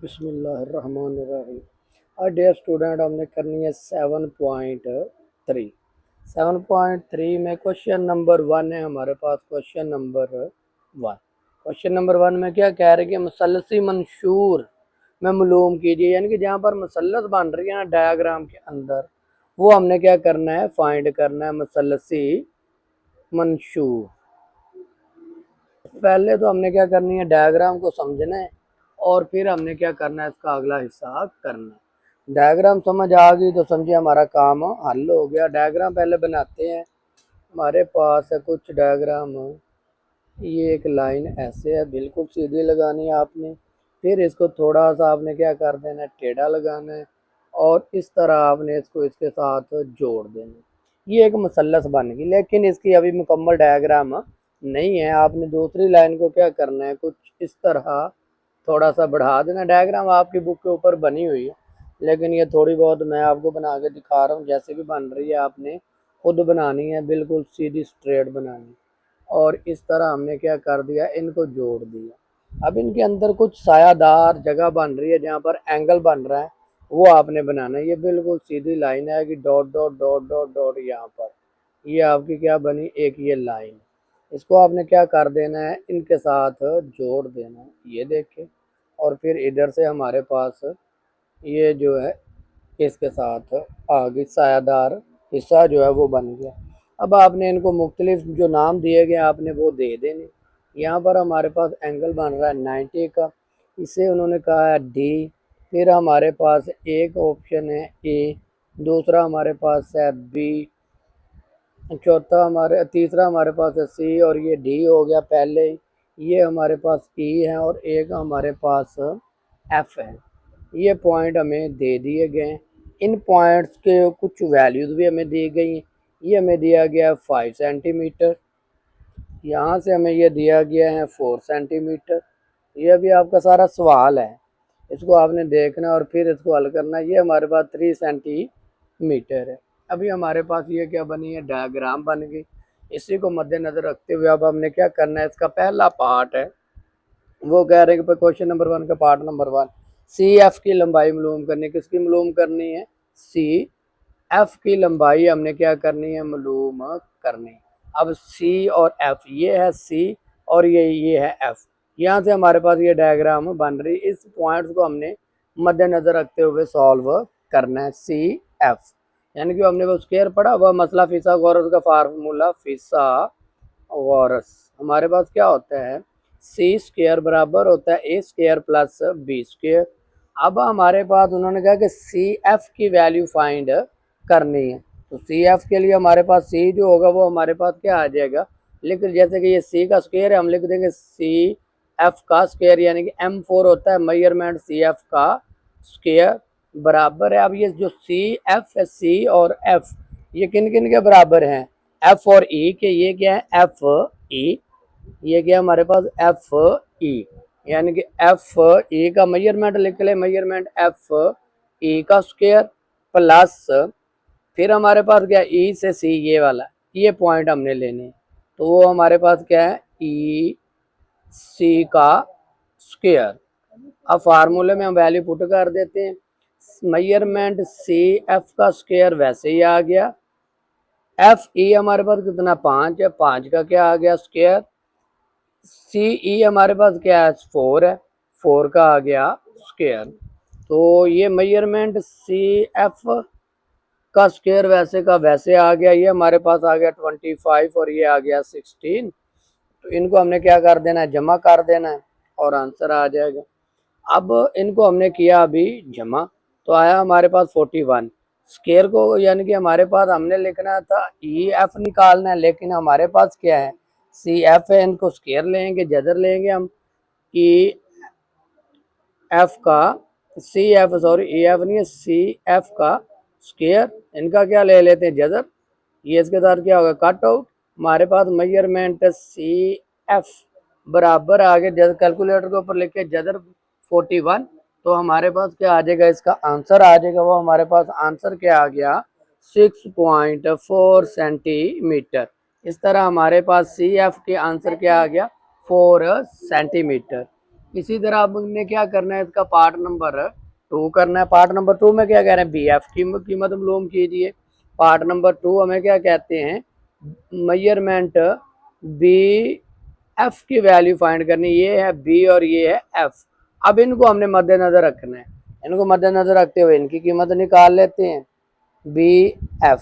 बिस्मिल्लाहिर्रहमानिर्रहीम। Dear student, हमने करनी है 7.3। 7.3 में क्वेश्चन नंबर 1 है हमारे पास। क्वेश्चन नंबर 1 में क्या कह रहे हैं कि मुसल्लसी मंशूर में मालूम कीजिए, यानी कि जहाँ पर मुसल्लस बन रही है ना डायग्राम के अंदर, वो हमने क्या करना है, फाइंड करना है मुसल्लसी मंशूर। पहले तो हमने क्या करनी है, डायग्राम को समझना है और फिर हमने क्या करना है, इसका अगला हिस्सा करना है। डायग्राम समझ आ गई तो समझिए हमारा काम हल हो गया। डायग्राम पहले बनाते हैं। हमारे पास है कुछ डायग्राम। ये एक लाइन ऐसे है, बिल्कुल सीधी लगानी है आपने। फिर इसको थोड़ा सा आपने क्या कर देना है, टेढ़ा लगाना है और इस तरह आपने इसको इसके साथ जोड़ देना है। ये एक मुसल्लस बन गई, लेकिन इसकी अभी मुकम्मल डायग्राम नहीं है। आपने दूसरी लाइन को क्या करना है, कुछ इस तरह थोड़ा सा बढ़ा देना। डायग्राम आपकी बुक के ऊपर बनी हुई है, लेकिन ये थोड़ी बहुत मैं आपको बना के दिखा रहा हूँ। जैसे भी बन रही है आपने खुद बनानी है, बिल्कुल सीधी स्ट्रेट बनानी है। और इस तरह हमने क्या कर दिया, इनको जोड़ दिया। अब इनके अंदर कुछ सायादार जगह बन रही है, जहाँ पर एंगल बन रहा है, वो आपने बनाना है। ये बिल्कुल सीधी लाइन है कि dot dot dot dot dot, यहाँ पर ये आपकी क्या बनी, एक ये लाइन। इसको आपने क्या कर देना है, इनके साथ जोड़ देना है, ये देखें। और फिर इधर से हमारे पास ये जो है इसके साथ आगे सायादार हिस्सा जो है वो बन गया। अब आपने इनको मुख्तलिफ जो नाम दिए गए आपने वो दे देने। यहाँ पर हमारे पास एंगल बन रहा है 90 का, इसे उन्होंने कहा है डी। फिर हमारे पास एक ऑप्शन है ए, दूसरा हमारे पास है बी, तीसरा हमारे पास है सी, और ये डी हो गया पहले ही। ये हमारे पास ई है और एक हमारे पास एफ है। ये पॉइंट हमें दे दिए गए हैं। इन पॉइंट्स के कुछ वैल्यूज़ भी हमें दी गई हैं। ये हमें दिया गया है 5 सेंटीमीटर, यहाँ से हमें ये दिया गया है 4 सेंटीमीटर। ये भी आपका सारा सवाल है, इसको आपने देखना और फिर इसको हल करना। ये हमारे पास 3 सेंटीमीटर है। अभी हमारे पास ये क्या बनी है, डायग्राम बन गई। इसी को मद्देनज़र रखते हुए अब हमने क्या करना है, इसका पहला पार्ट है वो कह रहे हैं कि क्वेश्चन नंबर 1 का पार्ट नंबर 1, सी एफ की लंबाई मालूम करनी। किसकी मालूम करनी है, सी एफ की लंबाई हमने क्या करनी है, मालूम करनी। अब सी और एफ, ये है सी और ये है एफ। यहाँ से हमारे पास ये डायग्राम बन रही। इस पॉइंट्स को हमने मद्देनज़र रखते हुए सॉल्व करना है। सी एफ यानी कि हमने वो स्क्वायर पढ़ा, वह मसला फिसागोरस का फार्मूला फिसागोरस हमारे पास क्या होता है, सी स्क्वायर बराबर होता है ए स्क्वायर प्लस बी स्क्वायर। अब हमारे पास उन्होंने कहा कि सी एफ की वैल्यू फाइंड करनी है। तो सी एफ के लिए हमारे पास सी जो होगा वो हमारे पास क्या आ जाएगा, लिख जैसे कि ये सी का स्क्वायर है, हम लिख देंगे सी एफ का स्क्वायर, यानी कि M4 होता है मेजरमेंट सी एफ का स्क्वायर बराबर है। अब ये जो सी एफ है, सी और एफ ये किन किन के बराबर हैं, एफ और ई के। ये क्या है, एफ ई, ये क्या हमारे पास एफ ई, यानी कि एफ ई का मेजरमेंट लिख ले, मेजरमेंट एफ ई का स्क्वायर प्लस फिर हमारे पास क्या, ई से सी ये वाला, ये पॉइंट हमने लेने। तो वो हमारे पास क्या है, ई सी का स्क्वायर। अब फार्मूले में हम वैल्यू पुट कर देते हैं। मेजरमेंट सी एफ का स्क्वायर वैसे ही आ गया। एफ ई हमारे पास कितना, 5 है, 5 का क्या आ गया स्क्वायर। सी ई हमारे पास क्या है, 4 है, 4 का आ गया स्क्वायर। तो ये मेजरमेंट सी एफ का स्क्वायर वैसे का वैसे आ गया। ये हमारे पास आ गया 25 और ये आ गया 16। तो इनको हमने क्या कर देना है, जमा कर देना है और आंसर आ जाएगा। अब इनको हमने किया अभी जमा, तो आया हमारे पास 41। स्क्वायर को यानी कि हमारे पास हमने लिखना था ई एफ निकालना है, लेकिन हमारे पास क्या है, सी एफ है। इनको स्क्वायर लेंगे, जदर लेंगे हम ई एफ का, C F sorry E F नहीं है, सी एफ का स्क्वायर, इनका क्या ले लेते हैं, जदर। ये इसके साथ क्या होगा, कट आउट। हमारे पास मेजरमेंट सी एफ बराबर आगे जब कैलकुलेटर के ऊपर लिखे जदर 41, तो हमारे पास क्या आ जाएगा, इसका आंसर आ जाएगा। वो हमारे पास आंसर क्या आ गया, 6.4 सेंटीमीटर। इस तरह हमारे पास सी एफ के आंसर क्या आ गया, 4 सेंटीमीटर। इसी तरह अब हमने क्या करना है, इसका पार्ट नंबर 2 करना है। पार्ट नंबर 2 में क्या कह रहे हैं, बी एफ की कीमत मालूम कीजिए। पार्ट नंबर 2 हमें क्या कहते हैं, मेजरमेंट बी एफ की वैल्यू फाइंड करनी। ये है बी और ये है एफ। अब इनको हमने मद्देनजर रखना है। इनको मद्देनजर रखते हुए इनकी कीमत निकाल लेते हैं। बी एफ,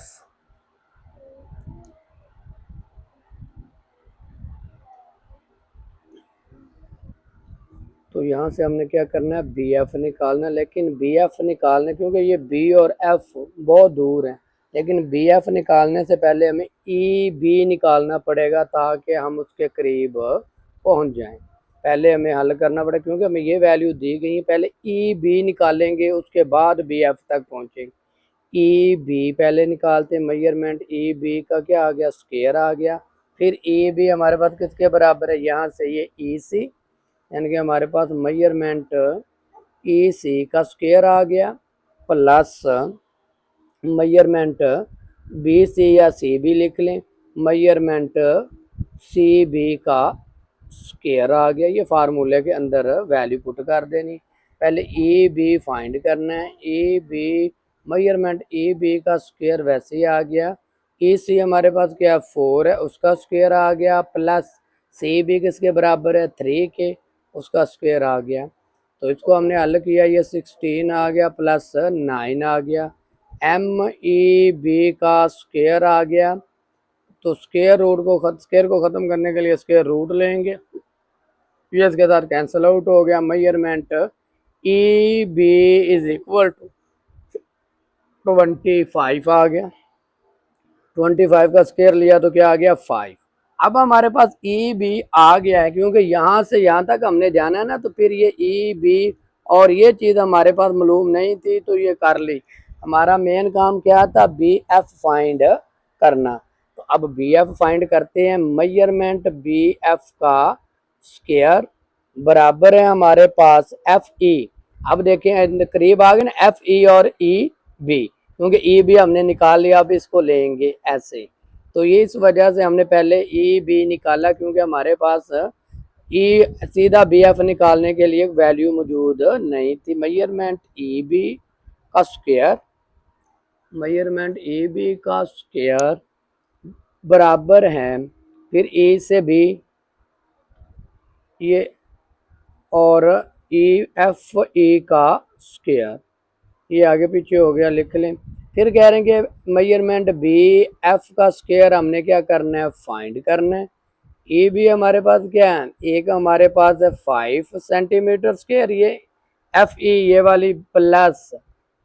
तो यहाँ से हमने क्या करना है, बी एफ निकालना। लेकिन बी एफ निकालने, क्योंकि ये बी और एफ बहुत दूर हैं, लेकिन बी एफ निकालने से पहले हमें ई बी निकालना पड़ेगा ताकि हम उसके करीब पहुँच जाएं। पहले हमें हल करना पड़ेगा, क्योंकि हमें ये वैल्यू दी गई है। पहले ई बी निकालेंगे, उसके बाद बी एफ तक पहुँचेंगे। ई बी पहले निकालते हैं। मेजरमेंट ई बी का क्या आ गया, स्क्वायर आ गया। फिर ई बी हमारे पास किसके बराबर है, यहाँ से ये ई सी, यानी कि हमारे पास मेजरमेंट ई सी का स्क्वायर आ गया, प्लस मेजरमेंट बी सी या सी बी लिख लें, मेजरमेंट सी बी का स्क्वायर आ गया। ये फार्मूले के अंदर वैल्यू पुट कर देनी। पहले ई बी फाइंड करना है। E B measurement E B का स्क्वायर वैसे ही आ गया। ई सी हमारे पास क्या 4 है, उसका स्क्वायर आ गया, प्लस सी बी किसके बराबर है 3 के, उसका स्क्वायर आ गया। तो इसको हमने हल किया, ये 16 आ गया प्लस 9 आ गया। एम ई बी का स्क्वायर आ गया, तो स्क्वायर को ख़त्म करने के लिए स्क्वायर रूट लेंगे, ये इसके साथ कैंसिल आउट हो गया। Measurement E B is equal to 25 आ गया। 25 का स्क्वायर लिया तो क्या आ गया 5। अब हमारे पास ई बी आ गया है, क्योंकि यहाँ से यहाँ तक हमने जाना है ना, तो फिर ये ई बी और ये चीज़ हमारे पास मालूम नहीं थी, तो ये कर ली। हमारा मेन काम क्या था, बी एफ फाइंड करना। तो अब बी एफ फाइंड करते हैं। मेजरमेंट बी एफ का स्क्वायर बराबर है हमारे पास एफ ई। अब देखें करीब आ गए ना एफ ई और ई बी, क्योंकि ई बी हमने निकाल लिया, अब इसको लेंगे ऐसे। तो ये इस वजह से हमने पहले ई बी निकाला, क्योंकि हमारे पास ई सीधा बी एफ निकालने के लिए वैल्यू मौजूद नहीं थी। मेजरमेंट ई बी का स्क्वायर, मेजरमेंट ई बी का स्क्वायर बराबर है फिर ई से बी ये और ई एफ ई का स्क्वायर, ये आगे पीछे हो गया, लिख लें। फिर कह रहे हैं कि मेजरमेंट बी एफ का स्क्वायर हमने क्या करना है, फाइंड करना है। ई भी हमारे पास क्या है, एक हमारे पास है 5 सेंटीमीटर स्क्वायर, ये एफ ई ये वाली, प्लस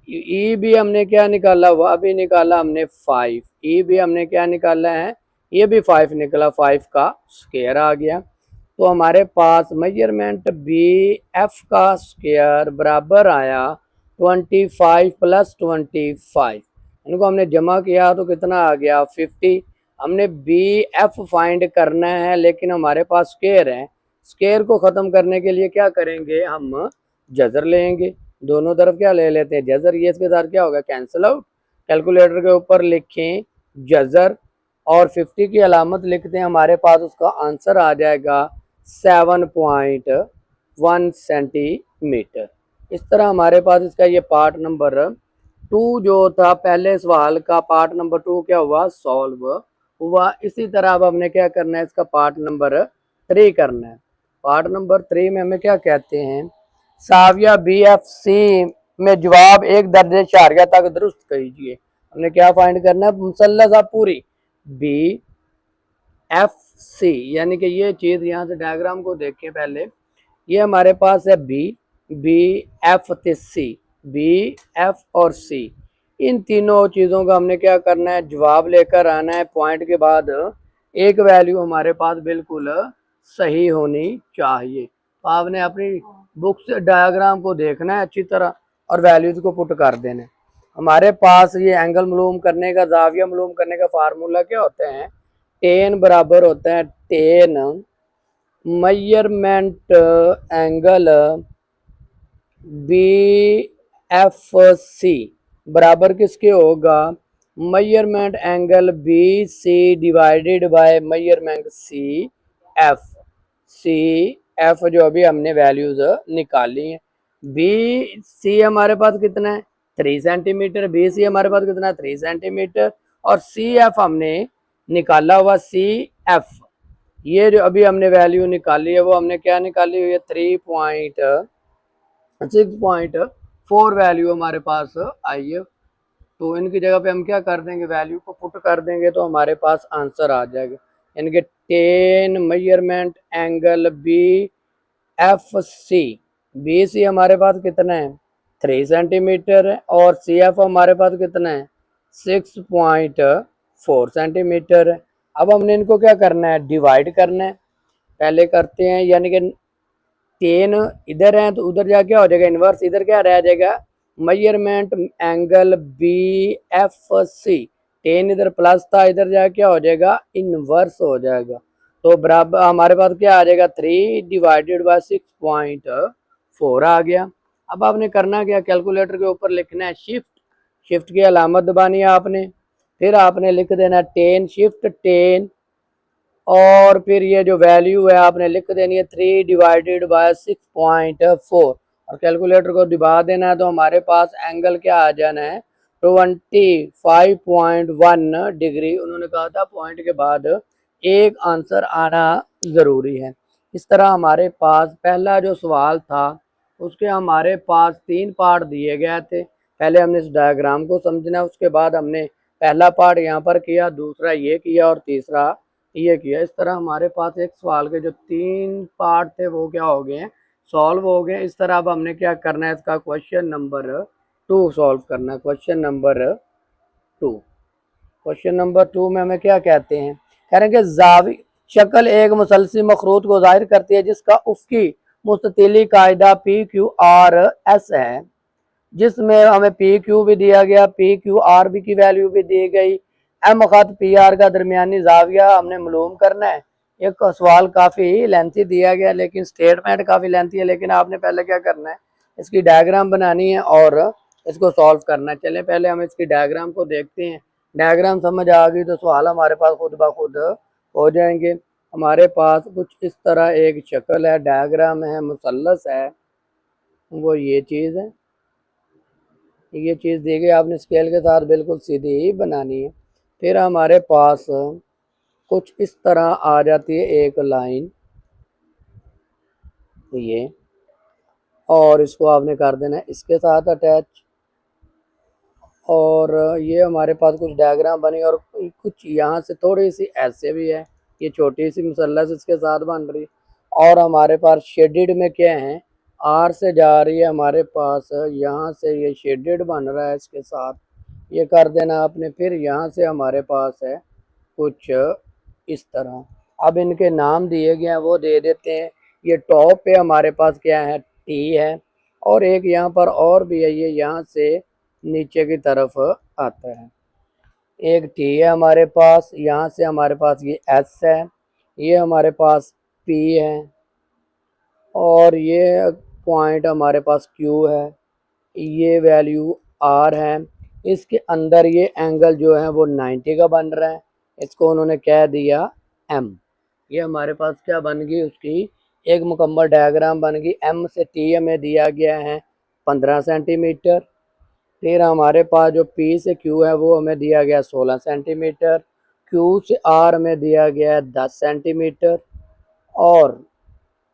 ई भी हमने क्या निकाला, वह भी निकाला हमने 5। ई भी हमने क्या निकाला है, ये भी 5 निकला, 5 का स्क्वायर आ गया। तो हमारे पास मेजरमेंट बी एफ का स्क्वायर बराबर आया 25 प्लस 25। इनको हमने जमा किया तो कितना आ गया 50। हमने बी एफ फाइंड करना है, लेकिन हमारे पास स्क्वायर है। स्क्वायर को ख़त्म करने के लिए क्या करेंगे, हम जज़र लेंगे। दोनों तरफ क्या ले लेते हैं, जज़र। ये इसके साथ क्या होगा, कैंसिल आउट। कैलकुलेटर के ऊपर लिखें जज़र और 50 की अलामत लिखते हैं, हमारे पास उसका आंसर आ जाएगा 7.1 सेंटीमीटर। इस तरह हमारे पास इसका ये पार्ट नंबर 2 जो था, पहले सवाल का पार्ट नंबर 2 क्या हुआ, सॉल्व हुआ। इसी तरह अब हमने क्या करना है, इसका पार्ट नंबर 3 करना है। पार्ट नंबर 3 में हमें क्या कहते हैं, साविया बी एफ सी में जवाब एक दर्जे इशारिया तक दुरुस्त कीजिए। हमने क्या फाइंड करना है, मुसल्लसा पूरी बी एफ सी, यानी कि ये चीज़ यहाँ से डायग्राम को देखें पहले। ये हमारे पास है B F C, B F और सी, इन तीनों चीज़ों का हमने क्या करना है, जवाब लेकर आना है। पॉइंट के बाद एक वैल्यू हमारे पास बिल्कुल सही होनी चाहिए। तो आपने अपनी बुक से डायग्राम को देखना है अच्छी तरह और वैल्यूज को पुट कर देना है। हमारे पास ये एंगल मालूम करने का, जाविया मालूम करने का फार्मूला क्या होता है, टेन बराबर होता है tan measurement angle B F C बराबर किसके होगा, measurement angle B C divided by measurement C F. C F जो अभी हमने वैल्यूज निकाली हैं। बी सी हमारे पास कितना है 3 सेंटीमीटर, बी सी हमारे पास कितना है 3 सेंटीमीटर, और सी एफ हमने निकाला हुआ सी एफ, ये जो अभी हमने वैल्यू निकाली है वो हमने क्या निकाली हुई है 3.6.4 वैल्यू हमारे पास आई है। तो इनकी जगह पे हम क्या कर देंगे, वैल्यू को पुट कर देंगे तो हमारे पास आंसर आ जाएगा। इनके 10 measurement angle B F C, B C हमारे पास कितना है 3 सेंटीमीटर है, और सी एफ हमारे पास कितना है 6.4 सेंटीमीटर है। अब हमने इनको क्या करना है, डिवाइड करना है। पहले करते हैं, यानी कि 10 इधर है तो उधर जा क्या हो जाएगा इनवर्स, इधर क्या रह जाएगा measurement angle B F C, 10 इधर प्लस था, इधर जा क्या हो जाएगा इनवर्स हो जाएगा। तो बराबर हमारे पास क्या आ जाएगा 3 डिवाइडेड बाय 6.4 आ गया। अब आपने करना क्या, कैलकुलेटर के ऊपर लिखना है शिफ्ट, शिफ्ट की अलामत दबानी है आपने, फिर आपने लिख देना 10 शिफ्ट 10, और फिर ये जो वैल्यू है आपने लिख देनी है 3 डिवाइडेड बाय 6.4, और कैलकुलेटर को दबा देना है तो हमारे पास एंगल क्या आ जाना है 25.1 डिग्री। उन्होंने कहा था पॉइंट के बाद एक आंसर आना ज़रूरी है। इस तरह हमारे पास पहला जो सवाल था उसके हमारे पास 3 पार्ट दिए गए थे। पहले हमने इस डायग्राम को समझना, उसके बाद हमने पहला पार्ट यहाँ पर किया, दूसरा ये किया, और तीसरा ये किया। इस तरह हमारे पास एक सवाल के जो 3 पार्ट थे वो क्या हो गए हैं, सॉल्व हो गए। इस तरह अब हमने क्या करना है, इसका क्वेश्चन नंबर 2 सॉल्व करना है। क्वेश्चन नंबर 2, क्वेश्चन नंबर 2 में हमें क्या कहते हैं, कह रहे हैं कि जावी शक्ल एक मुसलसल मखरूत को जाहिर करती है जिसका उफ़की मुस्ततिली कायदा पी क्यू आर एस है, जिसमें हमें पी क्यू भी दिया गया, पी क्यू आर भी की वैल्यू भी दी गई, एम खत पी आर का दरमियानी जाविया हमने मालूम करना है। एक सवाल काफ़ी लेंथी दिया गया, लेकिन स्टेटमेंट काफ़ी लेंथी है, लेकिन आपने पहले क्या करना है, इसकी डायग्राम बनानी है और इसको सॉल्व करना है। चलें पहले हम इसकी डायग्राम को देखते हैं, डायग्राम समझ आ गई तो सवाल हमारे पास खुद ब खुद हो जाएंगे। हमारे पास कुछ इस तरह एक शक्ल है, डायग्राम है, मुसल्लस है, वो ये चीज़ है, ये चीज़ दी गई, आपने स्केल के साथ बिल्कुल सीधी ही बनानी है। फिर हमारे पास कुछ इस तरह आ जाती है एक लाइन, ये, और इसको आपने कर देना है इसके साथ अटैच, और ये हमारे पास कुछ डायग्राम बनी, और कुछ यहाँ से थोड़ी सी ऐसे भी है, ये छोटी सी मुसल्लस इसके साथ बन रही, और हमारे पास शेडेड में क्या है, आर से जा रही है हमारे पास, यहाँ से ये शेडेड बन रहा है इसके साथ, ये कर देना आपने। फिर यहाँ से हमारे पास है कुछ इस तरह। अब इनके नाम दिए गए हैं वो दे देते हैं। ये टॉप पे हमारे पास क्या है टी है, और एक यहाँ पर और भी है, ये यहाँ से नीचे की तरफ आता है, एक टी है हमारे पास, यहाँ से हमारे पास ये एस है, ये हमारे पास पी है, और ये पॉइंट हमारे पास क्यू है, ये वैल्यू आर है। इसके अंदर ये एंगल जो है वो 90 का बन रहा है, इसको उन्होंने कह दिया एम। ये हमारे पास क्या बन गई, उसकी एक मुकम्मल डायग्राम बन गई। एम से टी हमें दिया गया है 15 सेंटीमीटर, फिर हमारे पास जो पी से क्यू है वो हमें दिया गया 16 सेंटीमीटर, क्यू से आर में दिया गया है 10 सेंटीमीटर, और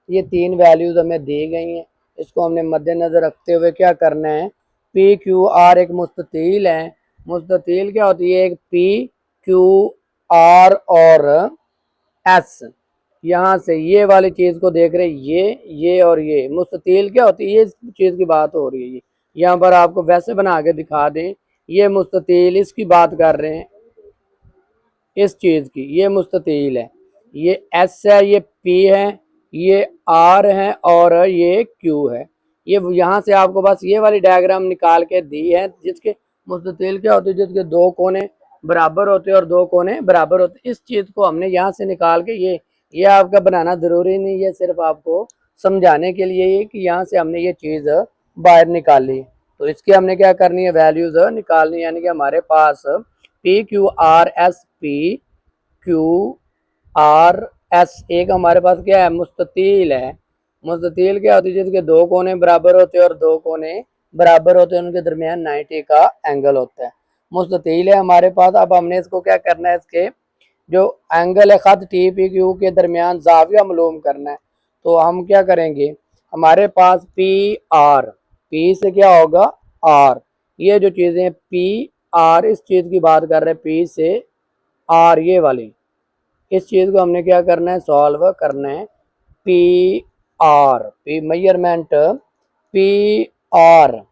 ये 3 वैल्यूज़ हमें दी गई हैं। इसको हमने मद्देनज़र रखते हुए क्या करना है, पी क्यू आर एक मुस्ततील है, मुस्ततील क्या होती है, एक पी क्यू आर और एस, यहाँ से ये वाली चीज़ को देख रहे, ये और ये मुस्ततील क्या होती है, ये चीज़ की बात हो रही है। यहाँ पर आपको वैसे बना के दिखा दें, ये मुस्ततील इसकी बात कर रहे हैं, इस चीज़ की, ये मुस्ततील है, ये एस है, ये पी है, ये आर है, और ये क्यू है। ये यहाँ से आपको बस ये वाली डायग्राम निकाल के दी है, जिसके मुस्ततील क्या होती है, जिसके 2 कोने बराबर होते हैं और 2 कोने बराबर होते हैं। इस चीज़ को हमने यहाँ से निकाल के ये आपका बनाना ज़रूरी नहीं है, सिर्फ आपको समझाने के लिए ही कि यहाँ से हमने ये चीज़ बाहर निकाली। तो इसकी हमने क्या करनी है, वैल्यूज़ निकालनी, यानी कि हमारे पास P Q R S, P Q R S एक हमारे पास क्या है, मुस्ततील है, मुस्ततील क्या होती है, जिसके दो कोने बराबर होते हैं और दो कोने बराबर होते हैं, उनके दरमियान 90 का एंगल होता है। मुस्ततील है हमारे पास। अब हमने इसको क्या करना है, इसके जो एंगल है खत टी पी क्यू के दरमियान जाविया मालूम करना है। तो हम क्या करेंगे, हमारे पास पी आर, पी से क्या होगा आर, ये जो चीज़ें पी आर, इस चीज़ की बात कर रहे हैं, पी से आर ये वाली, इस चीज़ को हमने क्या करना है, सॉल्व करना है। P R, P measurement P are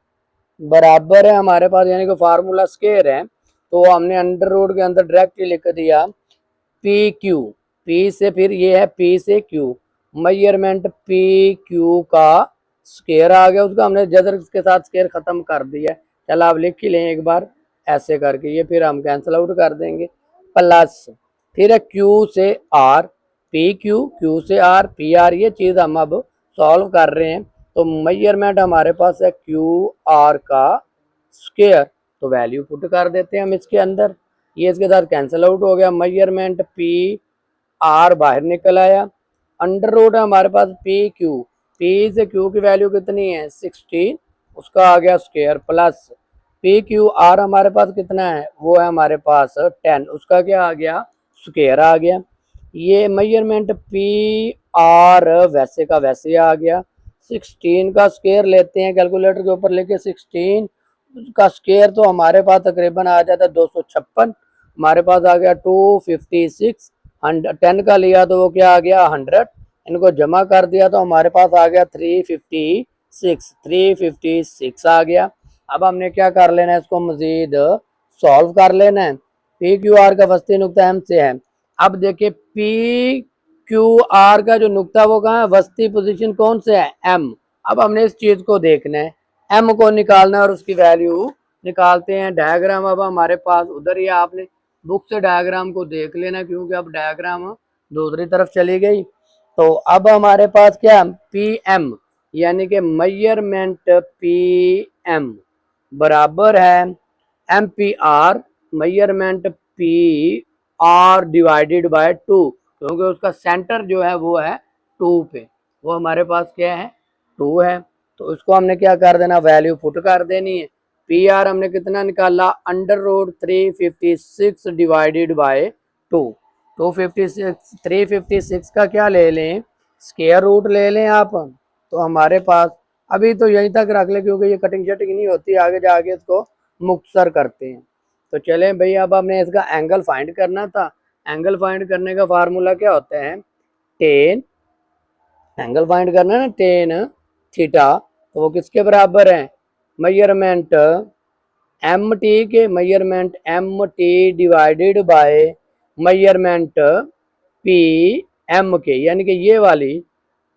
बराबर है हमारे पास, यानी कि फार्मूला स्क्वायर है, तो हमने अंडर रूट के अंदर डायरेक्ट लिख दिया पी क्यू, पी से फिर ये है पी से क्यू, मेजरमेंट पी क्यू का स्क्वायर आ गया, उसका हमने जदर के साथ स्क्वायर खत्म कर दिया। चलो आप लिख ही लें एक बार ऐसे करके, ये फिर हम कैंसिल आउट कर देंगे। प्लस फिर है क्यू से आर, पी क्यू, क्यू से आर, पी आर, ये चीज़ हम अब सॉल्व कर रहे हैं। तो मेजरमेंट हमारे पास है क्यू आर का स्क्वायर, तो वैल्यू पुट कर देते हैं हम इसके अंदर, ये इसके साथ कैंसिल आउट हो गया। मेजरमेंट पी आर बाहर निकल आया, अंडर रूट है हमारे पास पी क्यू, पी से क्यू की वैल्यू कितनी है 16, उसका आ गया square, plus P Q are हमारे पास कितना है, वो है हमारे पास 10, उसका क्या आ गया स्क्वायर आ गया। ये मेजरमेंट पी आर वैसे का वैसे आ गया। 16 का स्क्वायर लेते हैं कैलकुलेटर के ऊपर लेके, 16 का स्क्वायर तो हमारे पास तकरीबन आ जाता है 256, हमारे पास आ गया 256, 10 का लिया तो वो क्या आ गया 100, इनको जमा कर दिया तो हमारे पास आ गया 356, 356 आ गया। अब हमने क्या कर लेना है, इसको मजीद सॉल्व कर लेना है। पी क्यू आर का वस्ती नुक्ता एम से है। अब देखिए पी क्यू आर का जो नुक्ता वो कहाँ है, वस्ती पोजीशन कौन से है एम। अब हमने इस चीज को देखना है, एम को निकालना है और उसकी वैल्यू निकालते हैं। डायग्राम अब हमारे पास उधर ही, आपने बुक से डायग्राम को देख लेना क्योंकि अब डायग्राम दूसरी तरफ चली गई। तो अब हमारे पास क्या पी एम, यानी कि मेजरमेंट पी एम बराबर है M P R, measurement P R divided by 2, क्योंकि उसका सेंटर जो है वो है 2 पे, वो हमारे पास क्या है 2 है। तो उसको हमने क्या कर देना, वैल्यू पुट कर देनी है। पी आर हमने कितना निकाला, अंडर रूट 356 डिवाइडेड बाय 2, 256, 356 का क्या ले लें स्क्वायर रूट ले लें आप, तो हमारे पास अभी तो यहीं तक रख ले क्योंकि ये कटिंग शटिंग नहीं होती, आगे जाके इसको मुख्तसर करते हैं। तो चलें भाई, अब हमने इसका एंगल फाइंड करना था। एंगल फाइंड करने का फार्मूला क्या होता है, टेन, एंगल फाइंड करना है ना टेन थीटा, तो वो किसके बराबर है, मेजरमेंट एम टी के, measurement M T divided by measurement P M के, यानी कि ये वाली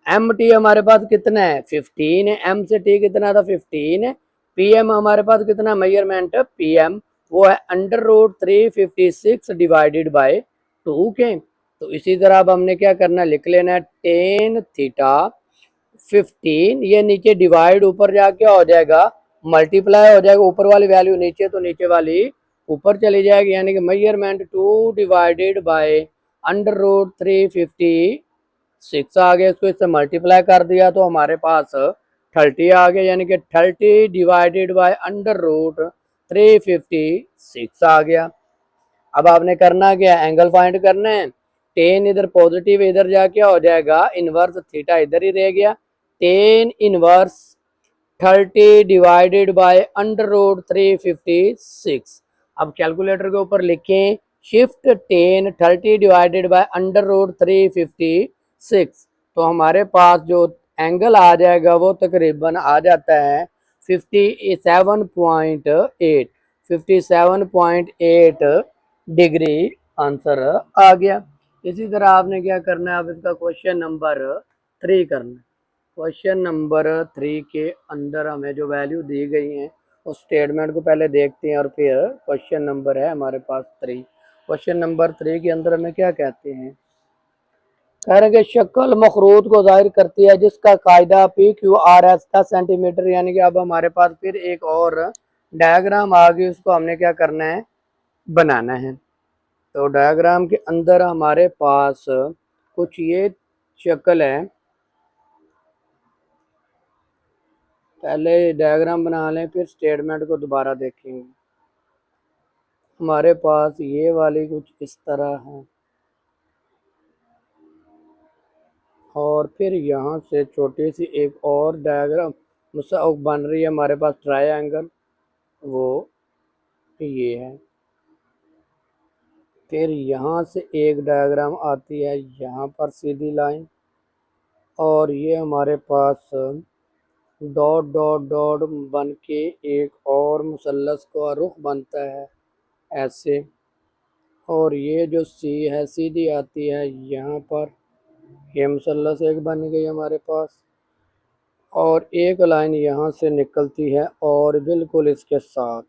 एम टी हमारे पास कितना है 15 है, एम से टी कितना था 15 है, पी एम हमारे पास कितना मेजरमेंट पी एम वो है अंडर रूट 356 डिवाइडेड बाय 2 के। तो इसी तरह अब हमने क्या करना लिख लेना है, टेन थीटा 15, ये नीचे डिवाइड ऊपर जाके हो जाएगा मल्टीप्लाई हो जाएगा, ऊपर वाली वैल्यू नीचे तो नीचे वाली ऊपर चली जाएगी, यानी कि measurement 2 divided by under root 356 आ गया, इसको इससे मल्टीप्लाई कर दिया तो हमारे पास 30 आ गया, यानी कि 30 डिवाइडेड बाय अंडर रूट 356 आ गया। अब आपने करना क्या, एंगल फाइंड करना है। टेन इधर पॉजिटिव, इधर जाके हो जाएगा इनवर्स थीटा, इधर ही रह गया, tan inverse 30 divided by under root 356। अब कैलकुलेटर के ऊपर लिखें shift tan 30 divided by under root 356, तो हमारे पास जो एंगल आ जाएगा वो तकरीबन आ जाता है 57.8, 57.8 डिग्री आंसर आ गया। इसी तरह आपने क्या करना है, अब इसका क्वेश्चन नंबर 3 करना है। क्वेश्चन नंबर 3 के अंदर हमें जो वैल्यू दी गई हैं उस स्टेटमेंट को पहले देखते हैं और फिर क्वेश्चन नंबर है हमारे पास 3। क्वेश्चन नंबर 3 के अंदर हमें क्या कहते हैं, कह रहे हैं कि शक्ल मखरूत को जाहिर करती है जिसका कायदा P Q R S 10 centimetre, यानी कि अब हमारे पास फिर एक और डायग्राम आ गई, उसको हमने क्या करना है बनाना है। तो डायग्राम के अंदर हमारे पास कुछ ये शक्ल है, पहले डायग्राम बना लें फिर स्टेटमेंट को दोबारा देखेंगे। हमारे पास ये वाली कुछ इस तरह है और फिर यहाँ से छोटी सी एक और डायग्राम बन रही है हमारे पास ट्रायंगल, वो ये है। फिर यहाँ से एक डायग्राम आती है यहाँ पर सीधी लाइन, और ये हमारे पास डॉट डॉट डॉट बन के एक और मुसल्लस का रुख बनता है ऐसे, और ये जो सी है सीधी आती है यहाँ पर, ये मुसल्लस एक बन गई हमारे पास, और एक लाइन यहाँ से निकलती है और बिल्कुल इसके साथ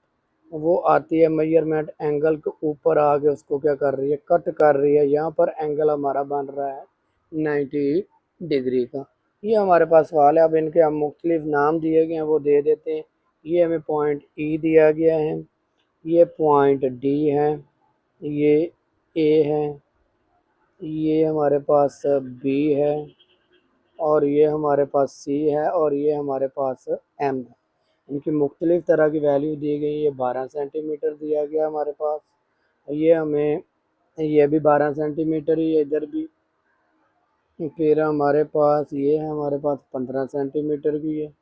वो आती है मेजरमेंट एंगल के ऊपर आके उसको क्या कर रही है, कट कर रही है। यहाँ पर एंगल हमारा बन रहा है 90 डिग्री का। ये हमारे पास सवाल है। अब इनके हम मुख्तलिफ नाम दिए गए हैं वो दे देते हैं। ये हमें पॉइंट ई दिया गया है, ये पॉइंट डी है, ये ए है, ये हमारे पास बी है, और ये हमारे पास सी है, और ये हमारे पास एम है। इनकी मुख्तलिफ तरह की वैल्यू दी गई। ये 12 सेंटीमीटर दिया गया हमारे पास, ये हमें ये भी 12 सेंटीमीटर ही है इधर भी। फिर हमारे पास ये है, हमारे पास 15 सेंटीमीटर की है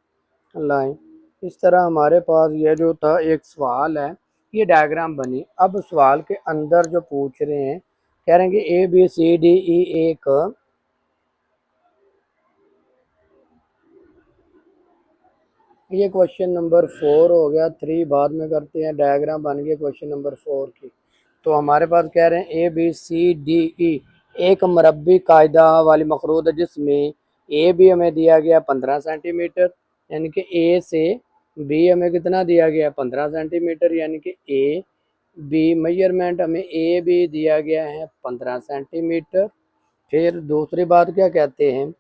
लाइन। इस तरह हमारे पास ये जो था एक सवाल है, ये डायग्राम बनी। अब सवाल के अंदर जो पूछ रहे हैं, कह रहे हैं कि A B C D E एक, ये क्वेश्चन नंबर 4 हो गया। 3 बाद में करते हैं। डायग्राम बन गया क्वेश्चन नंबर 4 की। तो हमारे पास कह रहे हैं A B C D E एक मरबी कायदा वाली मखरूद है जिसमें ए बी हमें दिया गया 15 सेंटीमीटर, यानी कि ए से बी हमें कितना दिया गया 15 सेंटीमीटर, यानी कि ए बी मेजरमेंट हमें ए बी दिया गया है 15 सेंटीमीटर। फिर दूसरी बात क्या कहते हैं,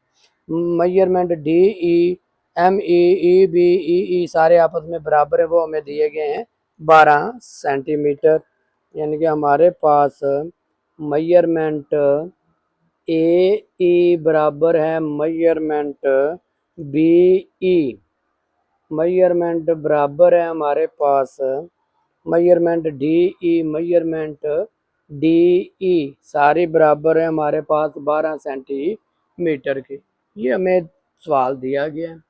measurement D E M E B E सारे आपस में बराबर है, वो हमें दिए गए हैं 12 सेंटीमीटर। यानी कि हमारे पास मेजरमेंट ए ई बराबर है मेजरमेंट बी ई, मेजरमेंट बराबर है हमारे पास measurement D E, measurement D E सारी बराबर है हमारे पास 12 सेंटीमीटर की। ये हमें सवाल दिया गया है।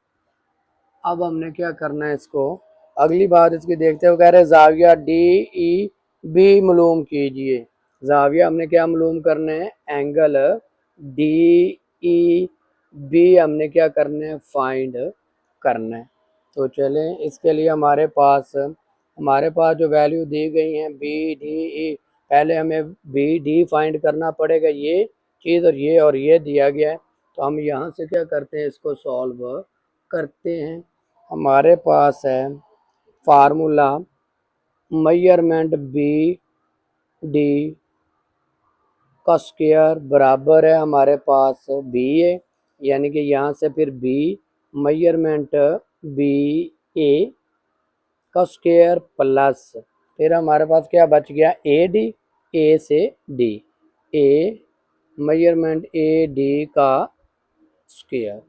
अब हमने क्या करना है, इसको अगली बात इसकी देखते हुए कह रहे हैं जाविया डी ई बी मालूम कीजिए। जाविया हमने क्या मालूम करना है, एंगल डी ई बी हमने क्या करना है, फाइंड करना है। तो चलें, इसके लिए हमारे पास जो वैल्यू दी गई हैं बी डी ई, पहले हमें बी डी फाइंड करना पड़ेगा, ये चीज़ और ये दिया गया है। तो हम यहाँ से क्या करते हैं, इसको सॉल्व करते हैं। हमारे पास है फार्मूला मेजरमेंट बी डी का स्क्वायर बराबर है हमारे पास बी ए, यानी कि यहाँ से फिर बी मेजरमेंट बी ए का स्क्वायर प्लस फिर हमारे पास क्या बच गया ए डी, ए से D, A measurement A D का स्क्वायर।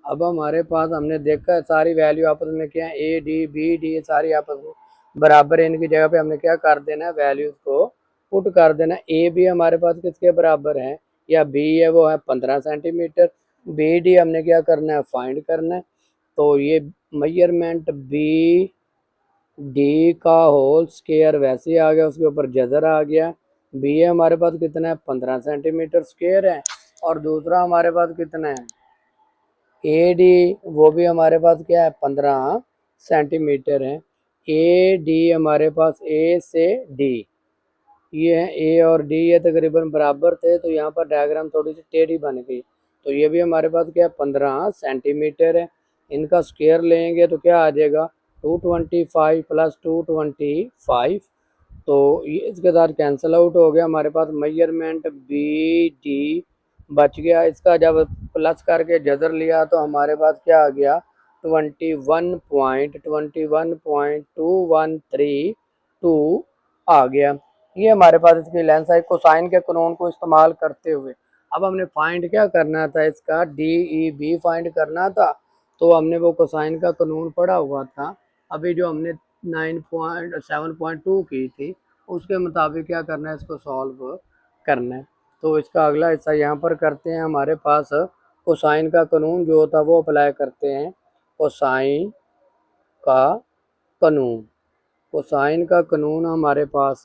अब हमारे पास हमने देखा है सारी वैल्यू आपस में क्या है, ए डी बी डी सारी आपस में बराबर है। इनकी जगह पे हमने क्या कर देना है, वैल्यूज को पुट कर देना। ए बी हमारे पास किसके बराबर है, या बी है वो है 15 सेंटीमीटर, बी डी हमने क्या करना है, फाइंड करना है। तो ये मेजरमेंट बी डी का होल स्क्वायर वैसे आ गया, उसके ऊपर जजर आ गया। बी है हमारे पास कितना है, 15 सेंटीमीटर स्क्वायर है, और दूसरा हमारे पास कितना है ए डी, वो भी हमारे पास क्या है 15 सेंटीमीटर है। ए डी हमारे पास ए से डी, ये है ए और डी, ये तकरीबन बराबर थे, तो यहाँ पर डायग्राम थोड़ी सी टेढ़ी बन गई। तो ये भी हमारे पास क्या है 15 सेंटीमीटर है। इनका स्क्वायर लेंगे तो क्या आ जाएगा 225 प्लस 225, तो ये इसके साथ कैंसिल आउट हो गया। हमारे पास मेजरमेंट बी डी बच गया। इसका जब प्लस करके जदर लिया तो हमारे पास क्या आ गया 21.213 आ गया। ये हमारे पास इसकी लेंथ है। कोसाइन के कानून को इस्तेमाल करते हुए अब हमने फाइंड क्या करना था, इसका डी ई बी फाइंड करना था। तो हमने वो कोसाइन का कानून पढ़ा हुआ था। अभी जो हमने 7.2 की थी उसके मुताबिक क्या करना है, इसको सॉल्व करना है। तो इसका अगला हिस्सा यहाँ पर करते हैं। हमारे पास कोसाइन का कानून जो होता है वो अप्लाई करते हैं। कोसाइन का कानून, कोसाइन का कानून हमारे पास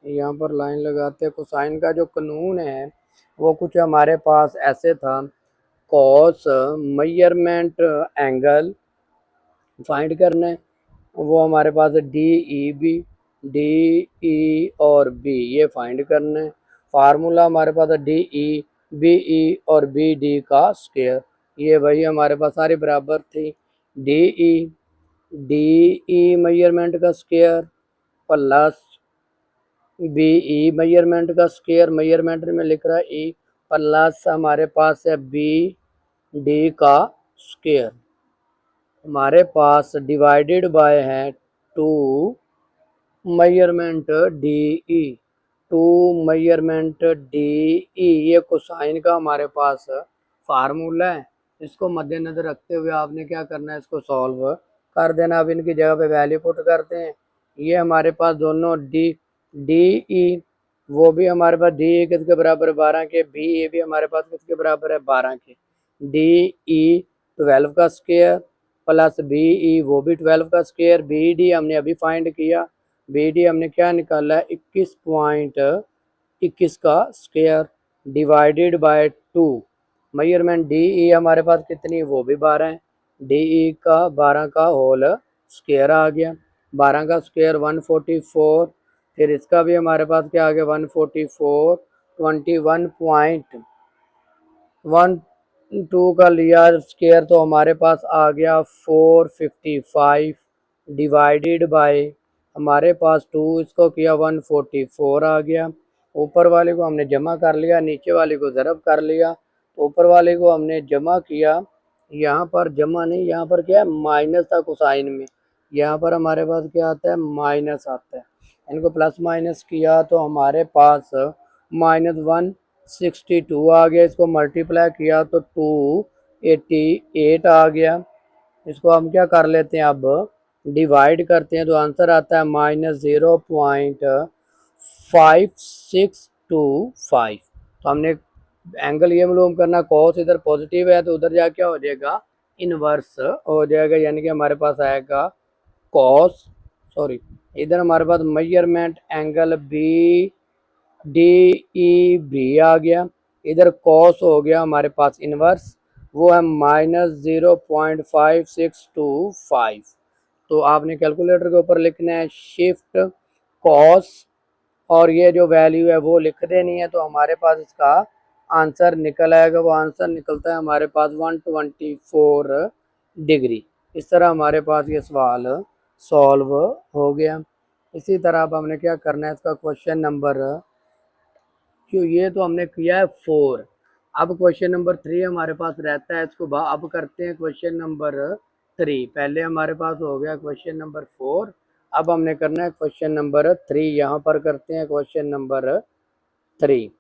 यहाँ पर लाइन लगाते हैं। कोसाइन का जो कानून है वो कुछ हमारे पास ऐसे था। कॉस मेजरमेंट एंगल फाइंड करना है, वो हमारे पास डी ई और बी ये फाइंड करना है। फार्मूला हमारे पास है डी ई बी ई और बी डी का स्क्वायर। ये वही हमारे पास सारी बराबर थी। डी ई मेजरमेंट का square plus B E measurement का स्क्वायर, मेजरमेंट में लिख रहा है ई, प्लस हमारे पास है बी डी का स्क्वायर। हमारे पास डिवाइडेड बाय है two measurement D E, two measurement D E. ये कोसाइन का हमारे पास फार्मूला है। इसको मद्देनजर रखते हुए आपने क्या करना है, इसको सॉल्व कर देना। अब इनकी जगह पे वैल्यू पुट करते हैं। ये हमारे पास दोनों डी ई वो भी हमारे पास डी ई किसके बराबर है 12 के, बी ए भी हमारे पास किसके बराबर है 12 के। डी ई 12 का स्क्वायर प्लस बी ई वो भी 12 का स्क्वायर। बी डी हमने अभी फाइंड किया, बी डी हमने क्या निकाला है 21.21 का square divided by 2। Measurement D ई हमारे पास कितनी वो भी 12 है। डी ई का 12 का होल स्क्वायर आ गया। 12 का स्क्वायर 144। फिर इसका भी हमारे पास क्या आ गया 144। 21.12 का लिया स्क्वायर तो हमारे पास आ गया 455 डिवाइडेड बाय हमारे पास 2, इसको किया 144 आ गया। ऊपर वाले को हमने जमा कर लिया, नीचे वाले को ज़रब कर लिया। तो ऊपर वाले को हमने जमा किया, यहाँ पर जमा नहीं, यहाँ पर क्या है माइनस था कोसाइन में, यहाँ पर हमारे पास क्या आता है माइनस आता है। इनको प्लस माइनस किया तो हमारे पास -162 आ गया। इसको मल्टीप्लाई किया तो 288 आ गया। इसको हम क्या कर लेते हैं अब डिवाइड करते हैं तो आंसर आता है -0.5625। तो हमने एंगल ये मालूम करना, कॉस इधर पॉजिटिव है तो उधर जा क्या हो जाएगा इनवर्स हो जाएगा, यानी कि हमारे पास आएगा कॉस, सॉरी इधर हमारे पास measurement angle B D E B आ गया। इधर कॉस हो गया हमारे पास इनवर्स, वो है -0.5625। तो आपने कैलकुलेटर के ऊपर लिखना है शिफ्ट कॉस और ये जो वैल्यू है वो लिख देनी है। तो हमारे पास इसका आंसर निकल आएगा। वो आंसर निकलता है हमारे पास 124 डिग्री। इस तरह हमारे पास ये सवाल सॉल्व हो गया। इसी तरह अब हमने क्या करना है, इसका क्वेश्चन नंबर जो ये तो हमने किया है 4। अब क्वेश्चन नंबर 3 हमारे पास रहता है। इसको अब करते हैं क्वेश्चन नंबर 3। पहले हमारे पास हो गया क्वेश्चन नंबर 4, अब हमने करना है क्वेश्चन नंबर 3। यहाँ पर करते हैं क्वेश्चन नंबर 3।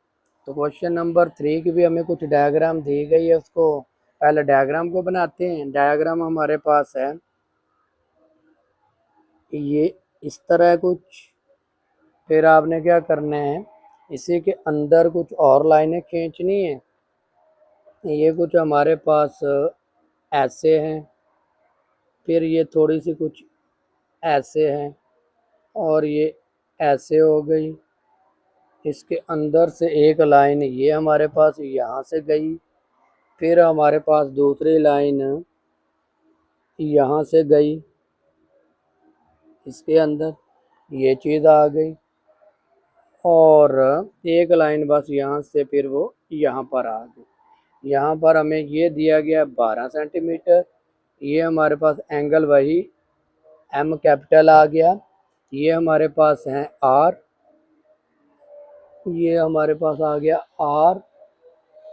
तो क्वेश्चन नंबर 3 की भी हमें कुछ डायग्राम दी गई है, उसको पहले डायग्राम को बनाते हैं। डायग्राम हमारे पास है ये इस तरह कुछ। फिर आपने क्या करना है, इसी के अंदर कुछ और लाइनें खींचनी है। ये कुछ हमारे पास ऐसे हैं, फिर ये थोड़ी सी कुछ ऐसे हैं और ये ऐसे हो गई। इसके अंदर से एक लाइन ये हमारे पास यहाँ से गई, फिर हमारे पास दूसरी लाइन यहाँ से गई, इसके अंदर ये चीज़ आ गई और एक लाइन बस यहाँ से फिर वो यहाँ पर आ गई। यहाँ पर हमें ये दिया गया 12 सेंटीमीटर। ये हमारे पास एंगल वही एम कैपिटल आ गया। ये हमारे पास है आर, ये हमारे पास आ गया आर।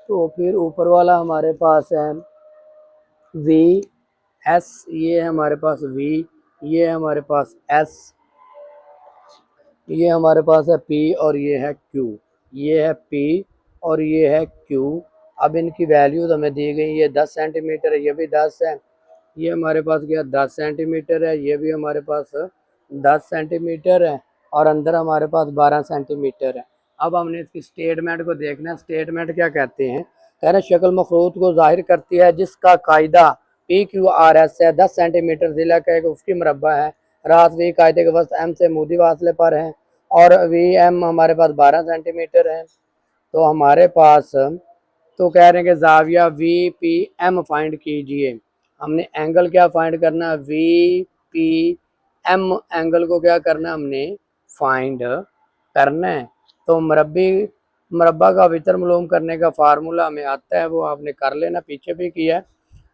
तो फिर ऊपर वाला हमारे पास है वी एस, ये है हमारे पास वी, ये है हमारे पास एस, ये हमारे पास है पी और ये है क्यू, ये है पी और ये है क्यू। अब इनकी वैल्यूज हमें दी गई, ये 10 सेंटीमीटर है, ये भी 10 है, ये हमारे पास क्या 10 सेंटीमीटर है, ये भी हमारे पास 10 सेंटीमीटर है, और अंदर हमारे पास 12 सेंटीमीटर है। अब हमने इसकी स्टेटमेंट को देखना है। स्टेटमेंट क्या कहते हैं, कह रहे हैं शक्ल मखरूत को जाहिर करती है जिसका कायदा PQRS है, 10 सेंटीमीटर जिला का एक उसकी मुरब्बा है, रात वी कायदे के वस्त M से मूदी वास्ले पर है, और VM हमारे पास 12 सेंटीमीटर है। तो हमारे पास तो कह रहे हैं कि जाविया VPM फाइंड कीजिए। हमने एंगल क्या फाइंड करना है, VPM एंगल को क्या करना है, हमने फाइंड करना है। तो मुरब्बा का वितर मालूम करने का फार्मूला हमें आता है, वो आपने कर लेना, पीछे भी किया है।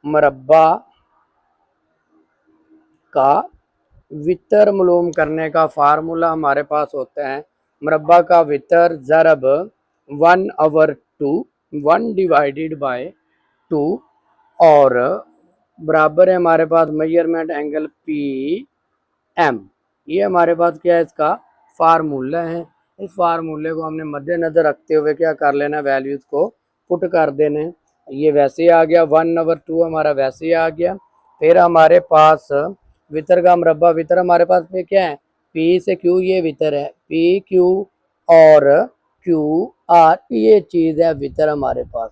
मुरब्बा का वितर मालूम करने का फार्मूला हमारे पास होता है मुरब्बा का वितर ज़रब 1/2, 1 डिवाइडेड बाय 2, और बराबर है हमारे पास मेजरमेंट एंगल PM। ये हमारे पास क्या है, इसका फार्मूला है। इस फार्मूले को हमने मद्देनजर रखते हुए क्या कर लेना, वैल्यूज को पुट कर देने। ये वैसे ही आ गया, 1/2 हमारा वैसे ही आ गया। फिर हमारे पास वितर का मुरब्बा, वितर हमारे पास में क्या है, P से Q ये वितर है, PQ और QR ये चीज़ है वितर हमारे पास।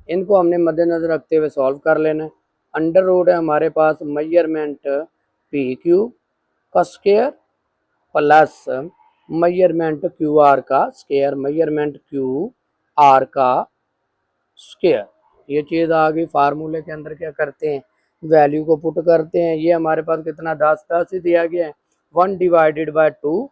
इनको हमने मद्देनजर रखते हुए सॉल्व कर लेना है। अंडर रूट है हमारे पास मेजरमेंट PQ का स्क्वायर प्लस मेजरमेंट QR का स्क्वायर, मेजरमेंट QR का स्क्वायर। ये चीज़ आ गई। फार्मूले के अंदर क्या करते हैं, वैल्यू को पुट करते हैं। ये हमारे पास कितना 10 ही दिया गया है, 1 डिवाइडेड बाय 2,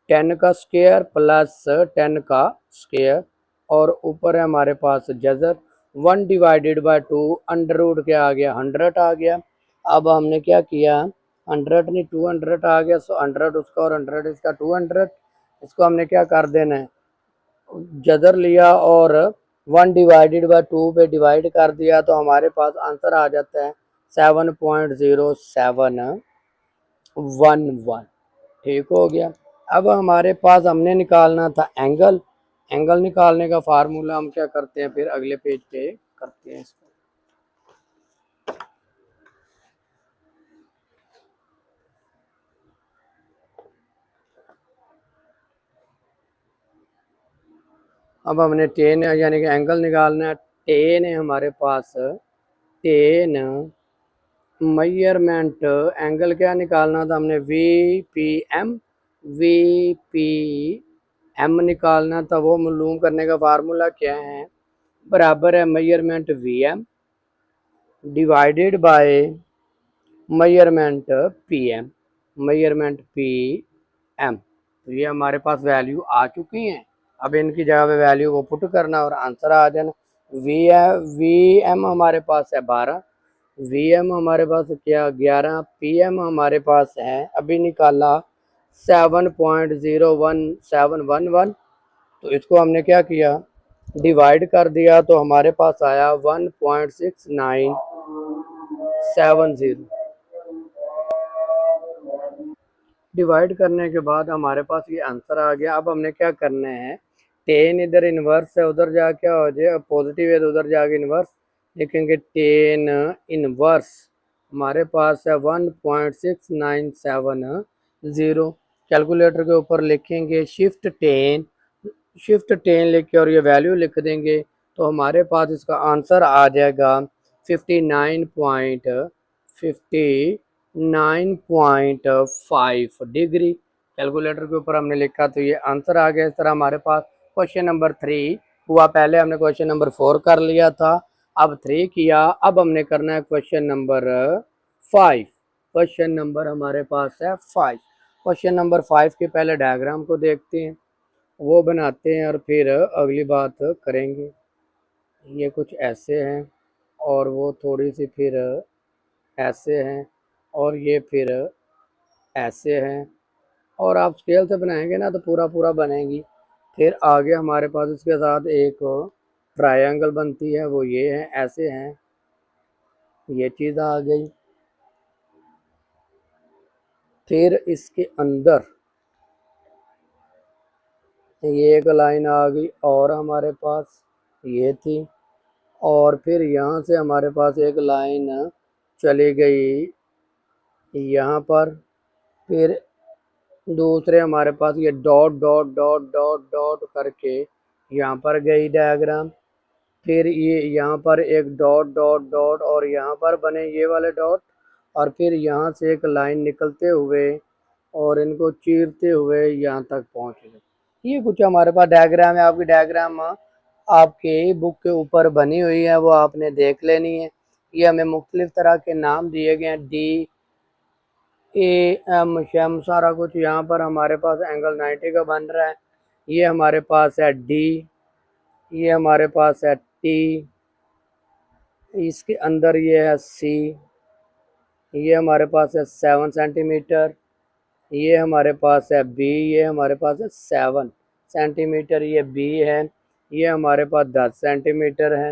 10 का स्क्वायर प्लस 10 का स्क्वायर, और ऊपर है हमारे पास जजर 1 डिवाइडेड बाय 2, अंडर रूट क्या आ गया, 100 आ गया। अब हमने क्या किया, 100 नहीं 200 आ गया, सो 100 उसका और 100 इसका 200। इसको हमने क्या कर देना है, जदर लिया और 1 डिवाइडेड बाय 2 पे डिवाइड कर दिया, तो हमारे पास आंसर आ जाता है 7.0711। ठीक हो गया। अब हमारे पास हमने निकालना था एंगल। एंगल निकालने का फार्मूला हम क्या करते हैं, फिर अगले पेज पे करते हैं इसको। अब हमने टेन यानी कि एंगल निकालना है। टेन है हमारे पास, टेन मेजरमेंट एंगल क्या निकालना था हमने, VPM, VPM निकालना था। वो मालूम करने का फार्मूला क्या है, बराबर है measurement VM divided by measurement PM, measurement PM। तो ये हमारे पास वैल्यू आ चुकी हैं। अब इनकी जगह पे वैल्यू को पुट करना और आंसर आ जाना। VM हमारे पास है 12, VM हमारे पास क्या 11, PM हमारे पास है अभी निकाला 7.01711। तो इसको हमने क्या किया, डिवाइड कर दिया, तो हमारे पास आया 1.6970। डिवाइड करने के बाद हमारे पास ये आंसर आ गया। अब हमने क्या करना है, टेन इधर इन्वर्स है, उधर जाके क्या हो जाए, पॉजिटिव है तो उधर जाके इन्वर्स लिखेंगे। टेन इन्वर्स हमारे पास है 1.6970। कैलकुलेटर के ऊपर लिखेंगे शिफ्ट टेन लिख के और ये वैल्यू लिख देंगे, तो हमारे पास इसका आंसर आ जाएगा 59.5 डिग्री। कैलकुलेटर के ऊपर हमने लिखा तो ये आंसर आ गया। इस तरह हमारे पास क्वेश्चन नंबर 3 हुआ। पहले हमने क्वेश्चन नंबर 4 कर लिया था, अब 3 किया। अब हमने करना है क्वेश्चन नंबर 5। क्वेश्चन नंबर हमारे पास है 5। क्वेश्चन नंबर 5 के पहले डायग्राम को देखते हैं, वो बनाते हैं और फिर अगली बात करेंगे। ये कुछ ऐसे हैं और वो थोड़ी सी फिर ऐसे हैं और ये फिर ऐसे हैं, और आप स्केल से बनाएंगे ना तो पूरा पूरा बनेगी। फिर आगे हमारे पास इसके साथ एक ट्रायंगल बनती है, वो ये है, ऐसे हैं, ये चीज़ आ गई। फिर इसके अंदर ये एक लाइन आ गई और हमारे पास ये थी, और फिर यहाँ से हमारे पास एक लाइन चली गई यहाँ पर, फिर दूसरे हमारे पास ये dot dot dot dot dot करके यहाँ पर गई डायग्राम, फिर ये यहाँ पर एक डॉट डॉट डॉट और यहाँ पर बने ये वाले डॉट, और फिर यहाँ से एक लाइन निकलते हुए और इनको चीरते हुए यहाँ तक पहुँच गए। ये कुछ हमारे पास डायग्राम है। आपकी डायग्राम आपके बुक के ऊपर बनी हुई है, वो आपने देख लेनी है। ये हमें मुख्तलिफ तरह के नाम दिए गए हैं, डी ए एम शम सारा कुछ। यहाँ पर हमारे पास एंगल 90 का बन रहा है। ये हमारे पास है डी, ये हमारे पास है टी, इसके अंदर ये है सी, ये हमारे पास है 7 सेंटीमीटर, ये हमारे पास है बी, ये हमारे पास है 7 सेंटीमीटर, ये बी है, ये हमारे पास 10 सेंटीमीटर है,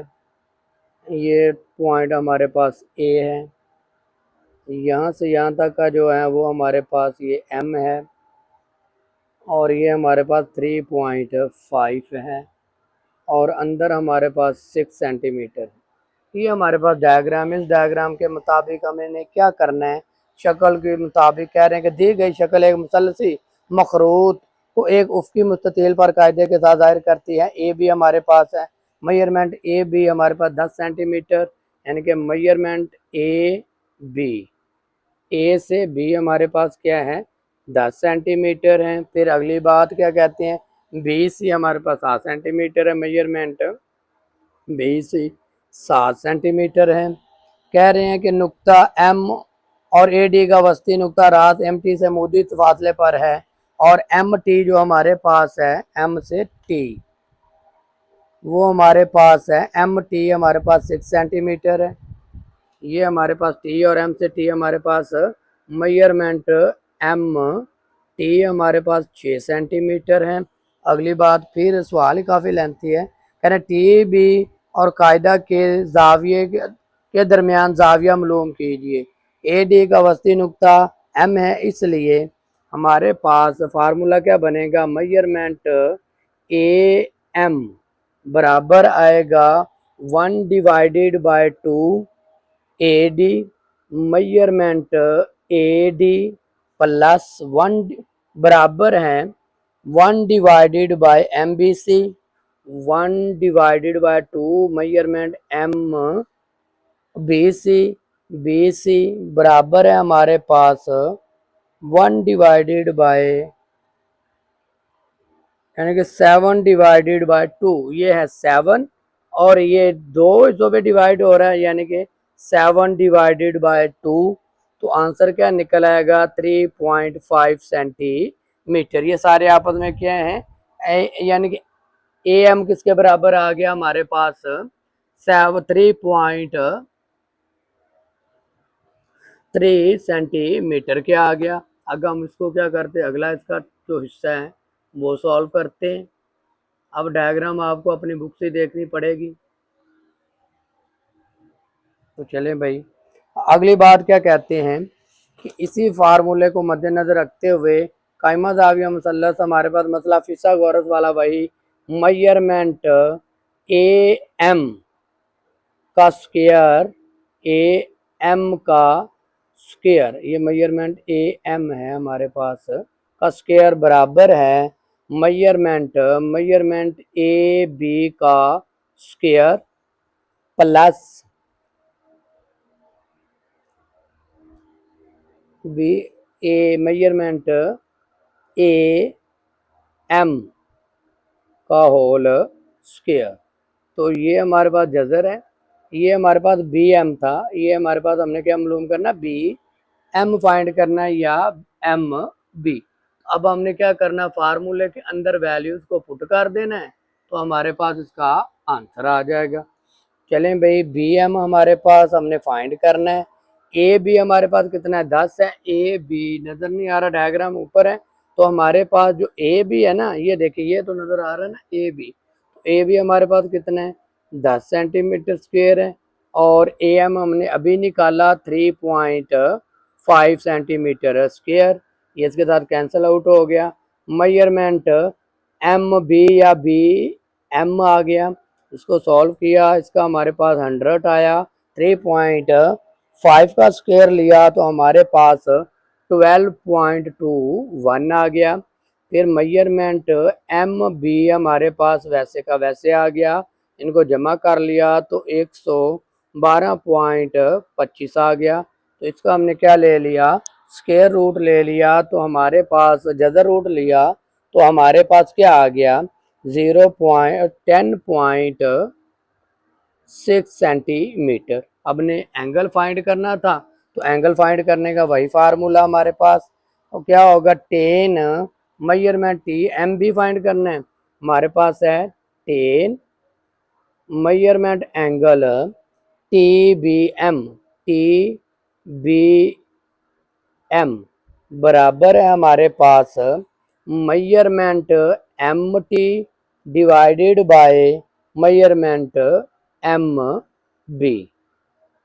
ये पॉइंट हमारे पास ए है। यहाँ से यहाँ तक का जो है वो हमारे पास ये एम है, और ये हमारे पास 3.5 है, और अंदर हमारे पास 6 सेंटीमीटर है। ये हमारे पास डायग्राम है। इस डायग्राम के मुताबिक हमें क्या करना है, शक्ल के मुताबिक कह रहे हैं कि दी गई शक्ल एक मुसलसी मखरूत को एक उफ़क़ी मुस्ततील पर कायदे के साथ ज़ाहिर करती है। ए बी हमारे पास है, मेजरमेंट ए बी हमारे पास 10 सेंटीमीटर, यानी कि मेजरमेंट ए बी, ए से बी हमारे पास क्या है 10 सेंटीमीटर है। फिर अगली बात क्या कहते हैं, बी सी हमारे पास 7 सेंटीमीटर है, मेजरमेंट बी सी 7 सेंटीमीटर है। कह रहे हैं कि नुक्ता एम और ए डी का वस्ती नुक्ता रात एम टी से मुद्दित फासले पर है, और एम टी जो हमारे पास है एम से टी वो हमारे पास है, एम टी हमारे पास 6 सेंटीमीटर है। ये हमारे पास टी और एम से टी हमारे पास मेजरमेंट एम टी हमारे पास 6 सेंटीमीटर है। अगली बात, फिर सवाल ही काफ़ी लेंथी है, कह रहे टी बी और कायदा के जाविये के दरमियान जाविया मालूम कीजिए। ए डी का वस्ती नुक्ता एम है, इसलिए हमारे पास फार्मूला क्या बनेगा, मेजरमेंट ए एम बराबर आएगा 1/2 A D, measurement A D plus 1 बराबर है 1/2 M B C, 1/2 measurement M B C, B C बराबर है हमारे पास 1/2 यानी कि 7/2, ये है 7 और ये 2 हिस्सों पे डिवाइड हो रहा है, यानी कि 7/2। तो आंसर क्या निकल आएगा 3.5 सेंटीमीटर। ये सारे आपस में क्या हैं, यानी कि ए एम किसके बराबर आ गया हमारे पास 3 सेंटीमीटर क्या आ गया। अगर हम इसको क्या करते, अगला इसका जो हिस्सा है वो सॉल्व करते हैं। अब डायग्राम आपको अपनी बुक से देखनी पड़ेगी। तो चलें भाई, अगली बात क्या कहते हैं कि इसी फार्मूले को मद्देनजर रखते हुए कायमा ज़ाविया मुसल्लस हमारे पास मसला फिसागोरस वाला वही मेजरमेंट ए एम का स्क्वायर, ए एम का स्क्वायर, ये मेजरमेंट ए एम है हमारे पास का स्क्वायर बराबर है मेजरमेंट ए बी का square plus B A measurement A M का होल स्क्वायर। तो ये हमारे पास जजर है, ये हमारे पास बी एम था, ये हमारे पास हमने क्या मालूम करना, बी एम फाइंड करना है या एम बी। अब हमने क्या करना, फार्मूले के अंदर वैल्यूज को पुट कर देना है, तो हमारे पास इसका आंसर आ जाएगा। चलें भाई, बी एम हमारे पास हमने फाइंड करना है, ए बी हमारे पास कितना है 10 है, ए बी नज़र नहीं आ रहा, डायग्राम ऊपर है। तो हमारे पास जो ए बी है ना, ये देखिए ये तो नज़र आ रहा है ना ए बी, तो ए बी हमारे पास कितना है 10 सेंटीमीटर स्क्वायर है, और ए एम हमने अभी निकाला 3.5 सेंटीमीटर स्क्वायर, ये इसके साथ कैंसिल आउट हो गया। मेजरमेंट एम बी या बी एम आ गया, इसको सॉल्व किया, इसका हमारे पास 100 आया, 3.5 का स्क्वायर लिया तो हमारे पास 12.21 आ गया। फिर मेजरमेंट एम बी हमारे पास वैसे का वैसे आ गया, इनको जमा कर लिया तो 112.25 आ गया। तो इसका हमने क्या ले लिया, स्क्वायर रूट ले लिया, तो हमारे पास जदर रूट लिया तो हमारे पास क्या आ गया, 10.6 सेंटीमीटर। अब ने एंगल फाइंड करना था, तो एंगल फाइंड करने का वही फार्मूला हमारे पास, और क्या होगा, 10 मेजरमेंट टी एम भी फाइंड करना है, हमारे पास है 10 measurement angle T B M, T B M बराबर है हमारे पास measurement M T divided by measurement M B.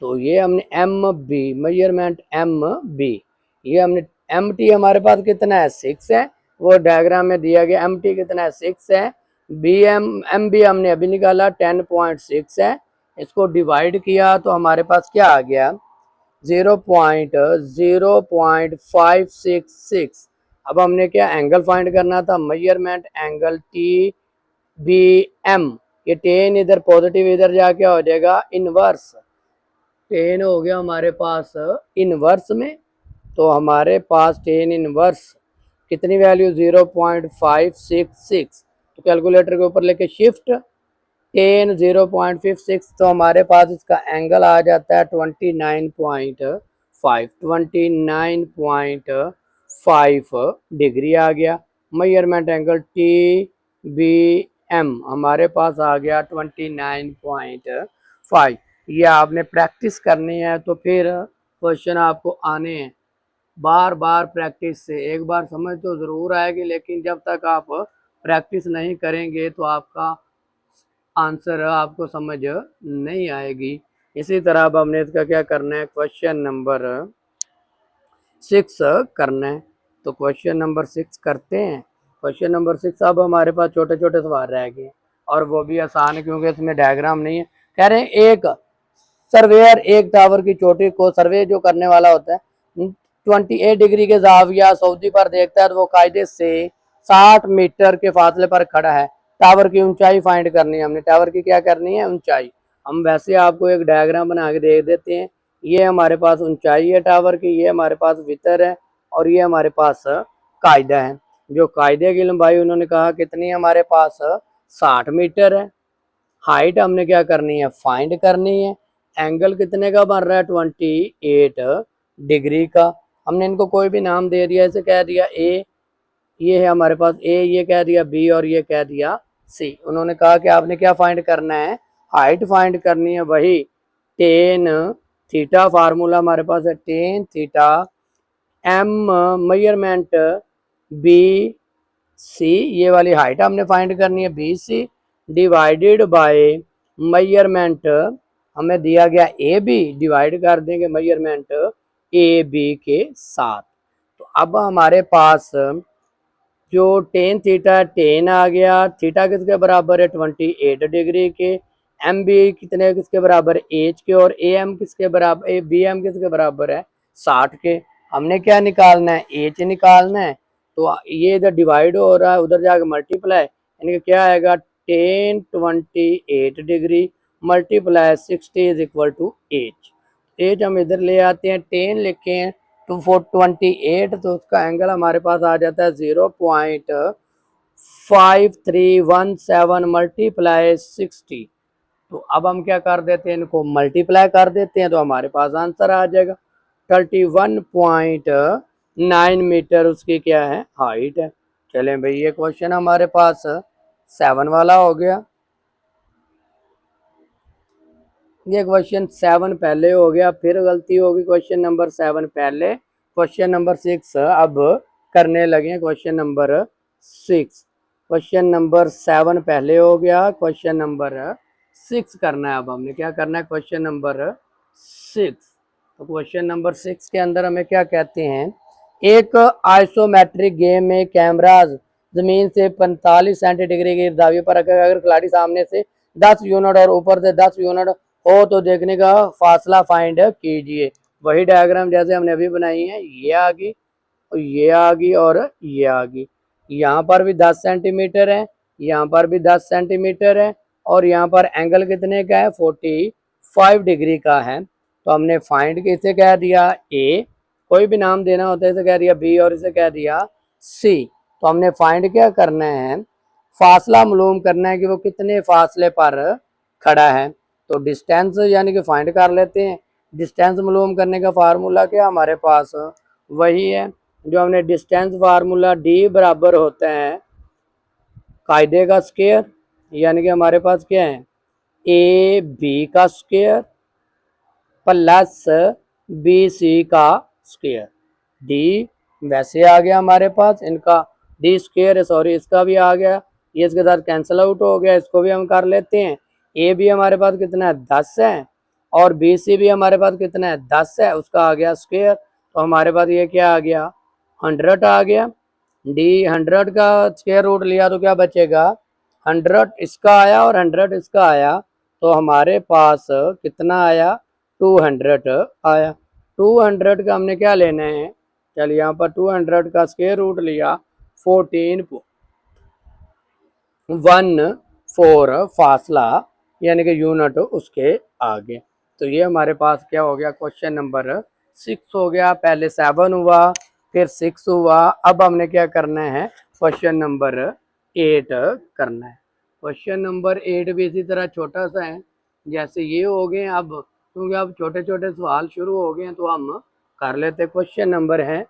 तो ये हमने M B measurement M B, ये हमने एम टी हमारे पास कितना है 6 है, वो डायग्राम में दिया गया, एम टी कितना है 6 है, बी एम बी हमने अभी निकाला 10.6 है, इसको डिवाइड किया तो हमारे पास क्या आ गया 0.0566। अब हमने क्या एंगल फाइंड करना था, measurement angle T B M, ये 10 इधर पॉजिटिव इधर जाके हो जाएगा इनवर्स, 10 हो गया हमारे पास इनवर्स में, तो हमारे पास 10 इनवर्स कितनी वैल्यू 0.566, तो कैलकुलेटर के ऊपर लेके शिफ्ट 10 0.56, तो हमारे पास इसका एंगल आ जाता है 29.5 डिग्री आ गया। Measurement angle T B M हमारे पास आ गया 29.5। ये आपने प्रैक्टिस करनी है, तो फिर क्वेश्चन आपको आने हैं, बार बार प्रैक्टिस से एक बार समझ तो ज़रूर आएगी, लेकिन जब तक आप प्रैक्टिस नहीं करेंगे तो आपका आंसर आपको समझ नहीं आएगी। इसी तरह अब हमने इसका क्या करना है, क्वेश्चन नंबर 6 करना है, तो क्वेश्चन नंबर 6 करते हैं। क्वेश्चन नंबर 6 अब हमारे पास छोटे छोटे सवाल रह गए और वो भी आसान है क्योंकि इसमें डायग्राम नहीं है। कह रहे हैं एक सर्वेयर एक टावर की चोटी को सर्वे जो करने वाला होता है 28 डिग्री के जाविया सऊदी पर देखता है, तो वो कायदे से 60 मीटर के फासले पर खड़ा है। टावर की ऊंचाई फाइंड करनी है, हमने टावर की क्या करनी है, ऊंचाई। हम वैसे आपको एक डायग्राम बना के देख देते हैं, ये हमारे पास ऊंचाई है टावर की, ये हमारे पास वितर है और ये हमारे पास कायदा है। जो कायदे की लंबाई उन्होंने कहा कितनी है, हमारे पास 60 मीटर है। हाइट हमने क्या करनी है, फाइंड करनी है। एंगल कितने का बन रहा है 28 डिग्री का। हमने इनको कोई भी नाम दे दिया, इसे कह दिया ए, ये है हमारे पास ए, ये कह दिया बी और ये कह दिया सी। उन्होंने कहा कि आपने क्या फाइंड करना है, हाइट फाइंड करनी है, वही टेन थीटा फार्मूला हमारे पास है, tan theta M measurement B C, ये वाली हाइट हमने फाइंड करनी है B C divided by measurement हमें दिया गया ए बी, डिवाइड कर देंगे मेजरमेंट ए बी के साथ। तो अब हमारे पास जो टेन थीटा टेन आ गया, थीटा किसके बराबर है 28 डिग्री के, एम बी कितने किसके बराबर एच के, और ए एम किसके बराबर, ए बी एम किसके बराबर है 60 के। हमने क्या निकालना है, एच निकालना है, तो ये इधर डिवाइड हो रहा है उधर जाके मल्टीप्लाई, यानी कि क्या आएगा 10 28 degree multiply 60 is equal to H. H हम इधर ले आते हैं, 10 लिखे हैं टू 428, तो उसका एंगल हमारे पास आ जाता है 0.5317 मल्टीप्लाई 60। तो अब हम क्या कर देते हैं, इनको मल्टीप्लाई कर देते हैं, तो हमारे पास आंसर आ जाएगा 31.9 मीटर उसकी क्या है, हाइट है। चलें भाई, ये क्वेश्चन हमारे पास 7 वाला हो गया। ये क्वेश्चन 7 पहले हो गया, फिर गलती होगी क्वेश्चन नंबर 7 पहले, क्वेश्चन नंबर 6 अब करने लगे। क्वेश्चन नंबर 6, क्वेश्चन नंबर 7 पहले हो गया, क्वेश्चन नंबर 6 करना है। अब हमने क्या करना है, क्वेश्चन नंबर 6। तो क्वेश्चन नंबर 6 के अंदर हमें क्या कहते हैं, एक आइसोमेट्रिक गेम में कैमराज जमीन से 45 सेंटीग्री की दावे पर अगर खिलाड़ी सामने से 10 यूनिट और ऊपर से 10 यूनिट हो तो देखने का फासला फाइंड कीजिए। वही डायग्राम जैसे हमने अभी बनाई है, ये आ गई, ये आ गई और ये आ गई। यहाँ पर भी 10 सेंटीमीटर है, यहाँ पर भी 10 सेंटीमीटर है, और यहाँ पर एंगल कितने का है, 45 डिग्री का है। तो हमने फाइंड किसे कह दिया, ए, कोई भी नाम देना होता है, इसे कह दिया बी और इसे कह दिया सी। तो हमने फाइंड क्या करना है, फासला मालूम करना है कि वो कितने फासले पर खड़ा है। तो डिस्टेंस यानी कि फाइंड कर लेते हैं। डिस्टेंस मालूम करने का फार्मूला क्या हमारे पास वही है जो हमने डिस्टेंस फार्मूला, डी बराबर होता है कायदे का स्क्वायर, यानी कि हमारे पास क्या है, ए बी का स्क्वायर प्लस बी सी का स्क्वायर। डी वैसे आ गया हमारे पास, इनका डी स्क्वायर है, सॉरी इसका भी आ गया, ये इसके साथ कैंसिल आउट हो गया, इसको भी हम कर लेते हैं। ए भी हमारे पास कितना है, 10 है, और बी सी भी हमारे पास कितना है, 10 है, उसका आ गया स्क्वायर। तो हमारे पास ये क्या आ गया, 100 आ गया। डी 100 का स्क्वायर रूट लिया तो क्या बचेगा, 100 इसका आया और 100 इसका आया, तो हमारे पास कितना आया, 200 आया। 200 का हमने क्या लेना है, चलिए यहाँ पर 200 का स्क्वायर रूट लिया, 1414 फासला यानी कि यूनिट उसके आगे। तो ये हमारे पास क्या हो गया, क्वेश्चन नंबर 6 हो गया। पहले 7 हुआ, फिर 6 हुआ, अब हमने क्या करना है, क्वेश्चन नंबर 8 करना है। क्वेश्चन नंबर 8 भी इसी तरह छोटा सा है, जैसे ये हो गए। अब क्योंकि अब छोटे छोटे सवाल शुरू हो गए हैं तो हम कर लेते। क्वेश्चन नंबर है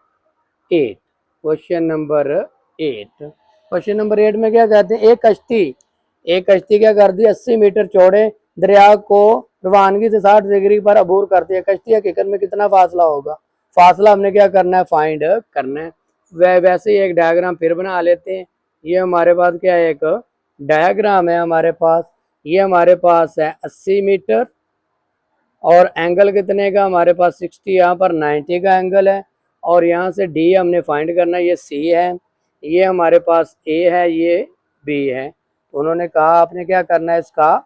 8। क्वेश्चन नंबर 8, क्वेश्चन नंबर 8 में क्या कहते हैं, एक कश्ती क्या कर दी, 80 मीटर चौड़े दरिया को रवानगी से 60 डिग्री पर अबूर करती है। कश्ती हकीकत में कितना फासला होगा, फासला हमने क्या करना है, फाइंड करना है। वैसे ही एक डायग्राम फिर बना लेते हैं। ये हमारे पास क्या है, एक डायग्राम है हमारे पास। ये हमारे पास है 80 मीटर और एंगल कितने का हमारे पास 60, यहाँ पर 90 का एंगल है, और यहाँ से डी हमने फाइंड करना है, ये सी है, ये हमारे पास ए है, ये बी है। तो उन्होंने कहा आपने क्या करना है, इसका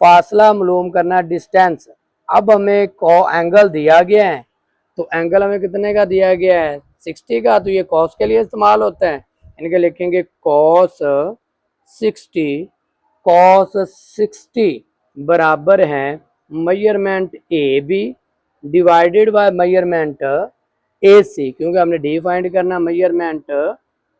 फासला मालूम करना है, डिस्टेंस। अब हमें एंगल दिया गया है, तो एंगल हमें कितने का दिया गया है, 60 का, तो ये कॉस के लिए इस्तेमाल होता है। इनके लिखेंगे कॉस 60, कॉस 60 बराबर है measurement A B divided by measurement A C, क्योंकि हमने डी फाइंड करना, मेजरमेंट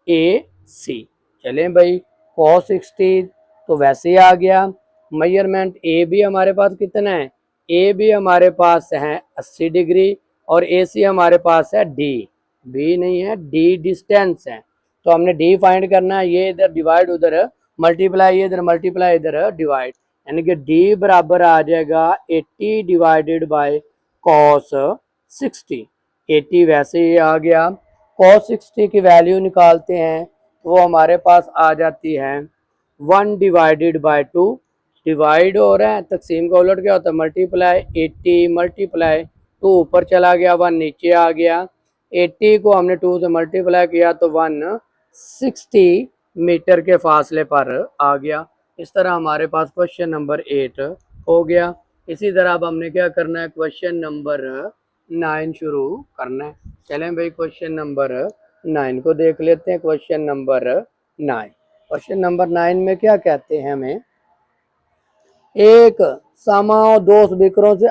ए सी। चलें भाई, कॉस 60 तो वैसे ही आ गया। मेजरमेंट ए बी हमारे पास कितना है, ए बी हमारे पास है 80 डिग्री, और ए सी हमारे पास है डी, बी नहीं है, डी डिस्टेंस है। तो हमने डी फाइंड करना है, ये इधर डिवाइड उधर मल्टीप्लाई, ये इधर मल्टीप्लाई इधर डिवाइड, यानी कि डी बराबर आ जाएगा 80 डिवाइडेड बाय कॉस 60। 80 वैसे ही आ गया। कॉस 60 की वैल्यू निकालते हैं तो वो हमारे पास आ जाती है 1 डिवाइडेड बाय 2, डिवाइड हो रहा है, तकसीम का उलट क्या होता है, मल्टीप्लाई, 80 मल्टीप्लाई 2 ऊपर चला गया, 1 नीचे आ गया। 80 को हमने 2 से मल्टीप्लाई किया तो 160 मीटर के फासले पर आ गया। इस तरह हमारे पास क्वेश्चन नंबर 8 हो गया। इसी तरह अब हमने क्या करना है, क्वेश्चन नंबर 9 शुरू करना है। चलें भाई, क्वेश्चन नंबर 9 को देख लेते हैं। क्वेश्चन नंबर 9, क्वेश्चन नंबर 9 में क्या कहते हैं हमें, एक सामा दो स्पीकरों से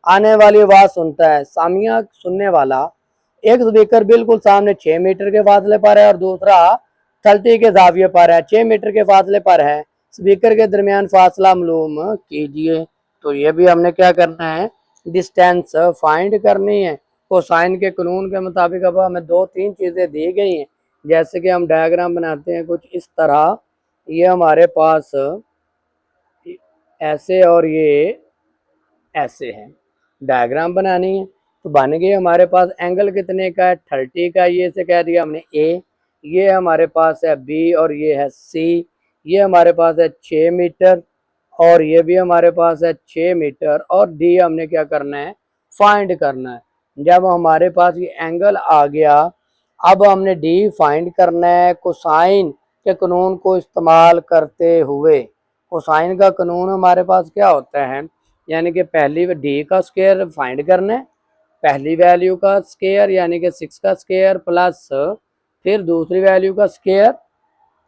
आने वाली आवाज सुनता है। सामिया सुनने वाला एक स्पीकर बिल्कुल सामने 6 मीटर के फासले पर है और दूसरा थलती के जाविये पर है, 6 मीटर के फासले पर है। स्पीकर के दरमियान फासला मालूम कीजिए। तो ये भी हमने क्या करना है, डिस्टेंस फाइंड करनी है। कोसाइन के कानून के मुताबिक अब हमें 2-3 चीज़ें दी गई हैं, जैसे कि हम डायग्राम बनाते हैं कुछ इस तरह। ये हमारे पास ऐसे और ये ऐसे है, डायग्राम बनानी है तो बन गए। हमारे पास एंगल कितने का है, 30 का, ये से कह दिया हमने ए, ये हमारे पास है बी और ये है सी। ये हमारे पास है 6 मीटर और ये भी हमारे पास है 6 मीटर, और डी हमने क्या करना है, फाइंड करना है। जब हमारे पास ये एंगल आ गया, अब हमने डी फाइंड करना है कोसाइन के कानून को इस्तेमाल करते हुए। कोसाइन का कानून हमारे पास क्या होता है, यानी कि पहली डी का स्क्वायर फाइंड करना है, पहली वैल्यू का स्क्वायर यानी कि 6 का स्क्वायर प्लस फिर दूसरी वैल्यू का स्क्वायर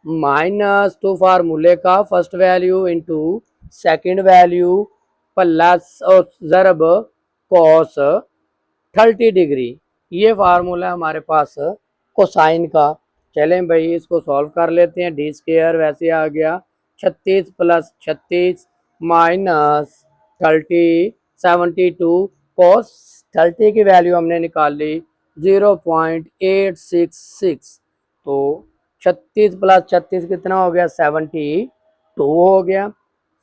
माइनस 2 फार्मूले का first value into second value plus और ज़रब कॉस 30 डिग्री। ये फार्मूला हमारे पास कोसाइन का। चलें भाई इसको सॉल्व कर लेते हैं। डी स्क्वायर वैसे आ गया 36 प्लस 36 माइनस 30 72 कॉस 30 की वैल्यू हमने निकाल ली 0.866। तो 36 प्लस 36 कितना हो गया 72 हो गया।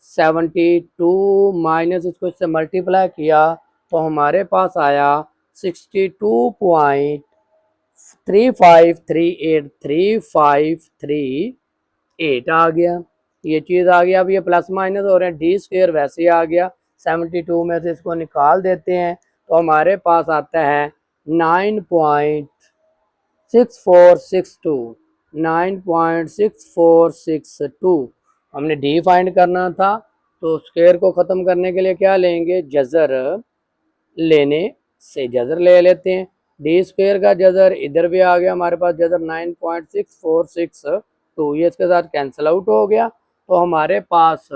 72 माइनस इसको इससे मल्टीप्लाई किया तो हमारे पास आया 62.3538 आ गया। ये चीज़ आ गया। अब ये प्लस माइनस हो रहे हैं, डी स्क्वायर वैसे आ गया। 72 में से इसको निकाल देते हैं तो हमारे पास आता है 9.6462। हमने डी फाइंड करना था तो स्क्वायर को ख़त्म करने के लिए क्या लेंगे, जज़र लेने से जज़र ले लेते हैं। डी स्क्वायर का जज़र इधर भी आ गया हमारे पास, जज़र 9.6462 ये इसके साथ कैंसिल आउट हो गया। तो हमारे पास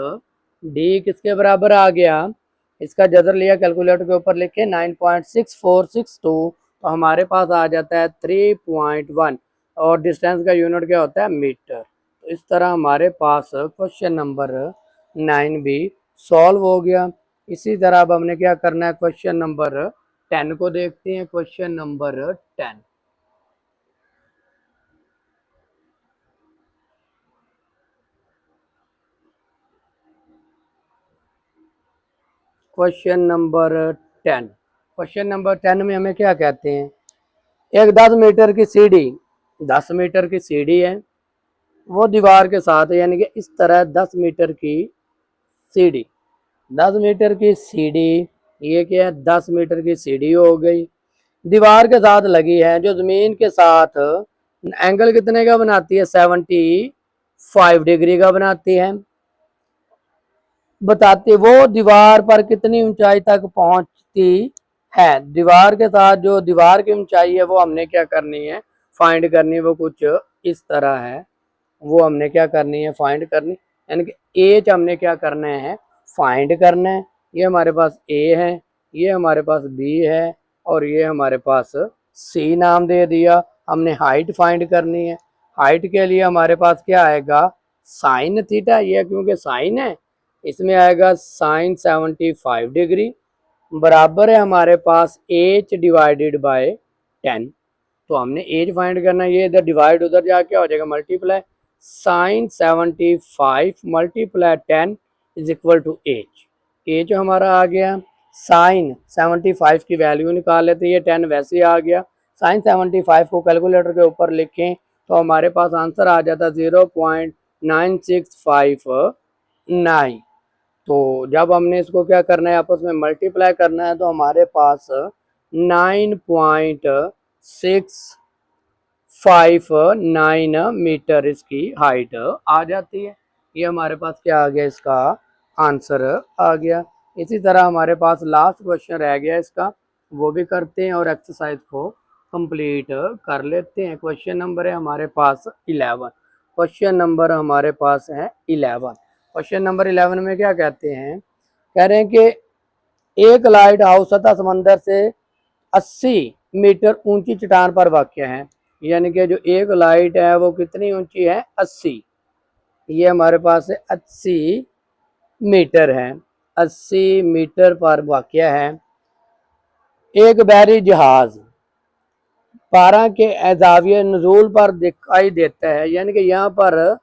डी किसके बराबर आ गया, इसका जज़र लिया कैलकुलेटर के ऊपर लिखे 9.6462 तो हमारे पास आ जाता है 3.1 और डिस्टेंस का यूनिट क्या होता है, मीटर। तो इस तरह हमारे पास क्वेश्चन नंबर 9 भी सॉल्व हो गया। इसी तरह अब हमने क्या करना है, क्वेश्चन नंबर 10 को देखते हैं। Question number 10 question number 10 question number 10 में हमें क्या कहते हैं, एक 10 मीटर की सीढ़ी 10 मीटर की सीढ़ी है, वो दीवार के साथ है, यानी कि इस तरह 10 मीटर की सीढ़ी 10 मीटर की सीढ़ी ये क्या है, 10 मीटर की सीढ़ी हो गई, दीवार के साथ लगी है, जो ज़मीन के साथ एंगल कितने का बनाती है, 75 डिग्री का बनाती है। बताते वो दीवार पर कितनी ऊंचाई तक पहुंचती है। दीवार के साथ जो दीवार की ऊंचाई है वो हमने क्या करनी है, फाइंड करनी है। वो कुछ इस तरह है, वो हमने क्या करनी है, फाइंड करनी, यानी कि एच हमने क्या करना है, फाइंड करना है। ये हमारे पास ए है, ये हमारे पास बी है और ये हमारे पास सी नाम दे दिया। हमने हाइट फाइंड करनी है। हाइट के लिए हमारे पास क्या आएगा, साइन थीटा, ये क्योंकि साइन है इसमें आएगा साइन 75 डिग्री बराबर है हमारे पास एच डिवाइडेड बाय 10। तो हमने एच फाइंड करना है, ये इधर डिवाइड उधर जाके हो जाएगा multiply, sine 75 multiply 10 is equal to H. H हमारा आ गया। साइन 75 की वैल्यू निकाल लेते, ये 10 वैसे आ गया। साइन 75 को कैलकुलेटर के ऊपर लिखें तो हमारे पास आंसर आ जाता 0.9659। तो जब हमने इसको क्या करना है, आपस में मल्टीप्लाई करना है, तो हमारे पास 9.659 मीटर इसकी हाइट आ जाती है। ये हमारे पास क्या आ गया, इसका आंसर आ गया। इसी तरह हमारे पास लास्ट क्वेश्चन रह गया इसका, वो भी करते हैं और एक्सरसाइज को कंप्लीट कर लेते हैं। क्वेश्चन नंबर है हमारे पास 11। क्वेश्चन नंबर हमारे पास है 11। क्वेश्चन नंबर 11 में क्या कहते हैं, कह रहे हैं कि एक लाइट हाउस सतह समंदर से 80 मीटर ऊंची चट्टान पर वाक़या है। यानी कि जो एक लाइट है वो कितनी ऊंची है, 80। ये हमारे पास 80 मीटर है, 80 मीटर पर वाक़या है। एक बहरी जहाज 12 के जाविया नजूल पर दिखाई देता है, यानी कि यहाँ पर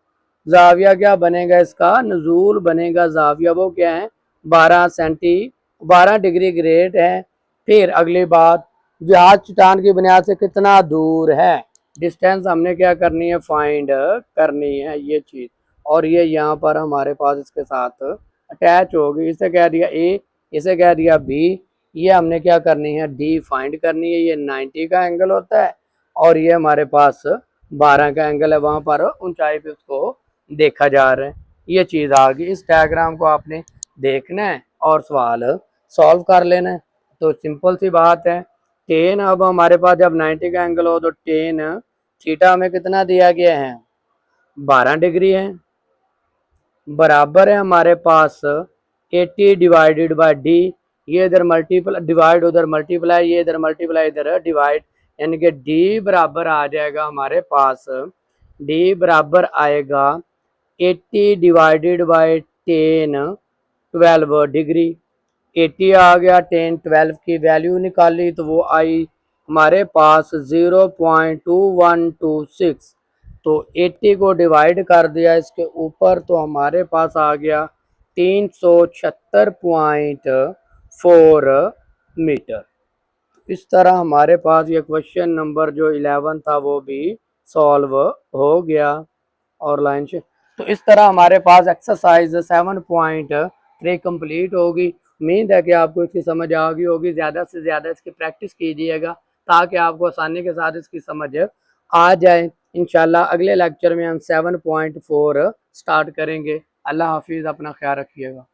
जाविया क्या बनेगा, इसका नजूल बनेगा जाविया, वो क्या है 12 डिग्री ग्रेड है। फिर अगली बात, जहाज चट्टान की बुनियाद से कितना दूर है, डिस्टेंस हमने क्या करनी है, फाइंड करनी है ये चीज़। और ये यहाँ पर हमारे पास इसके साथ अटैच होगी। इसे कह दिया ए, इसे कह दिया बी, ये हमने क्या करनी है, डी फाइंड करनी है। ये 90 का एंगल होता है और ये हमारे पास 12 का एंगल है, वहाँ पर ऊंचाई पे उसको देखा जा रहा है। ये चीज़ आ गई। इस डायग्राम को आपने देखना है और सवाल सॉल्व कर लेना है। तो सिंपल सी बात है, टेन अब हमारे पास जब 90 का एंगल हो तो टेन थीटा हमें कितना दिया गया है, 12 डिग्री है, बराबर है हमारे पास 80 डिवाइडेड बाय डी। ये इधर मल्टीपल डिवाइड, उधर मल्टीप्लाई, ये इधर मल्टीप्लाई इधर डिवाइड, यानी कि डी बराबर आ जाएगा हमारे पास, डी बराबर आएगा 80 डिवाइडेड बाय 10 12 डिग्री। 80 आ गया, 10 12 की वैल्यू निकाली तो वो आई हमारे पास 0.2126। तो 80 को डिवाइड कर दिया इसके ऊपर तो हमारे पास आ गया 376.4 मीटर। इस तरह हमारे पास ये क्वेश्चन नंबर जो 11 था वो भी सॉल्व हो गया। और लाइन से तो इस तरह हमारे पास एक्सरसाइज 7.3 कंप्लीट होगी। उम्मीद है कि आपको इसकी समझ आ गई होगी। ज़्यादा से ज़्यादा इसकी प्रैक्टिस कीजिएगा ताकि आपको आसानी के साथ इसकी समझ आ जाए। इंशाल्लाह अगले लेक्चर में हम 7.4 स्टार्ट करेंगे। अल्लाह हाफिज़, अपना ख्याल रखिएगा।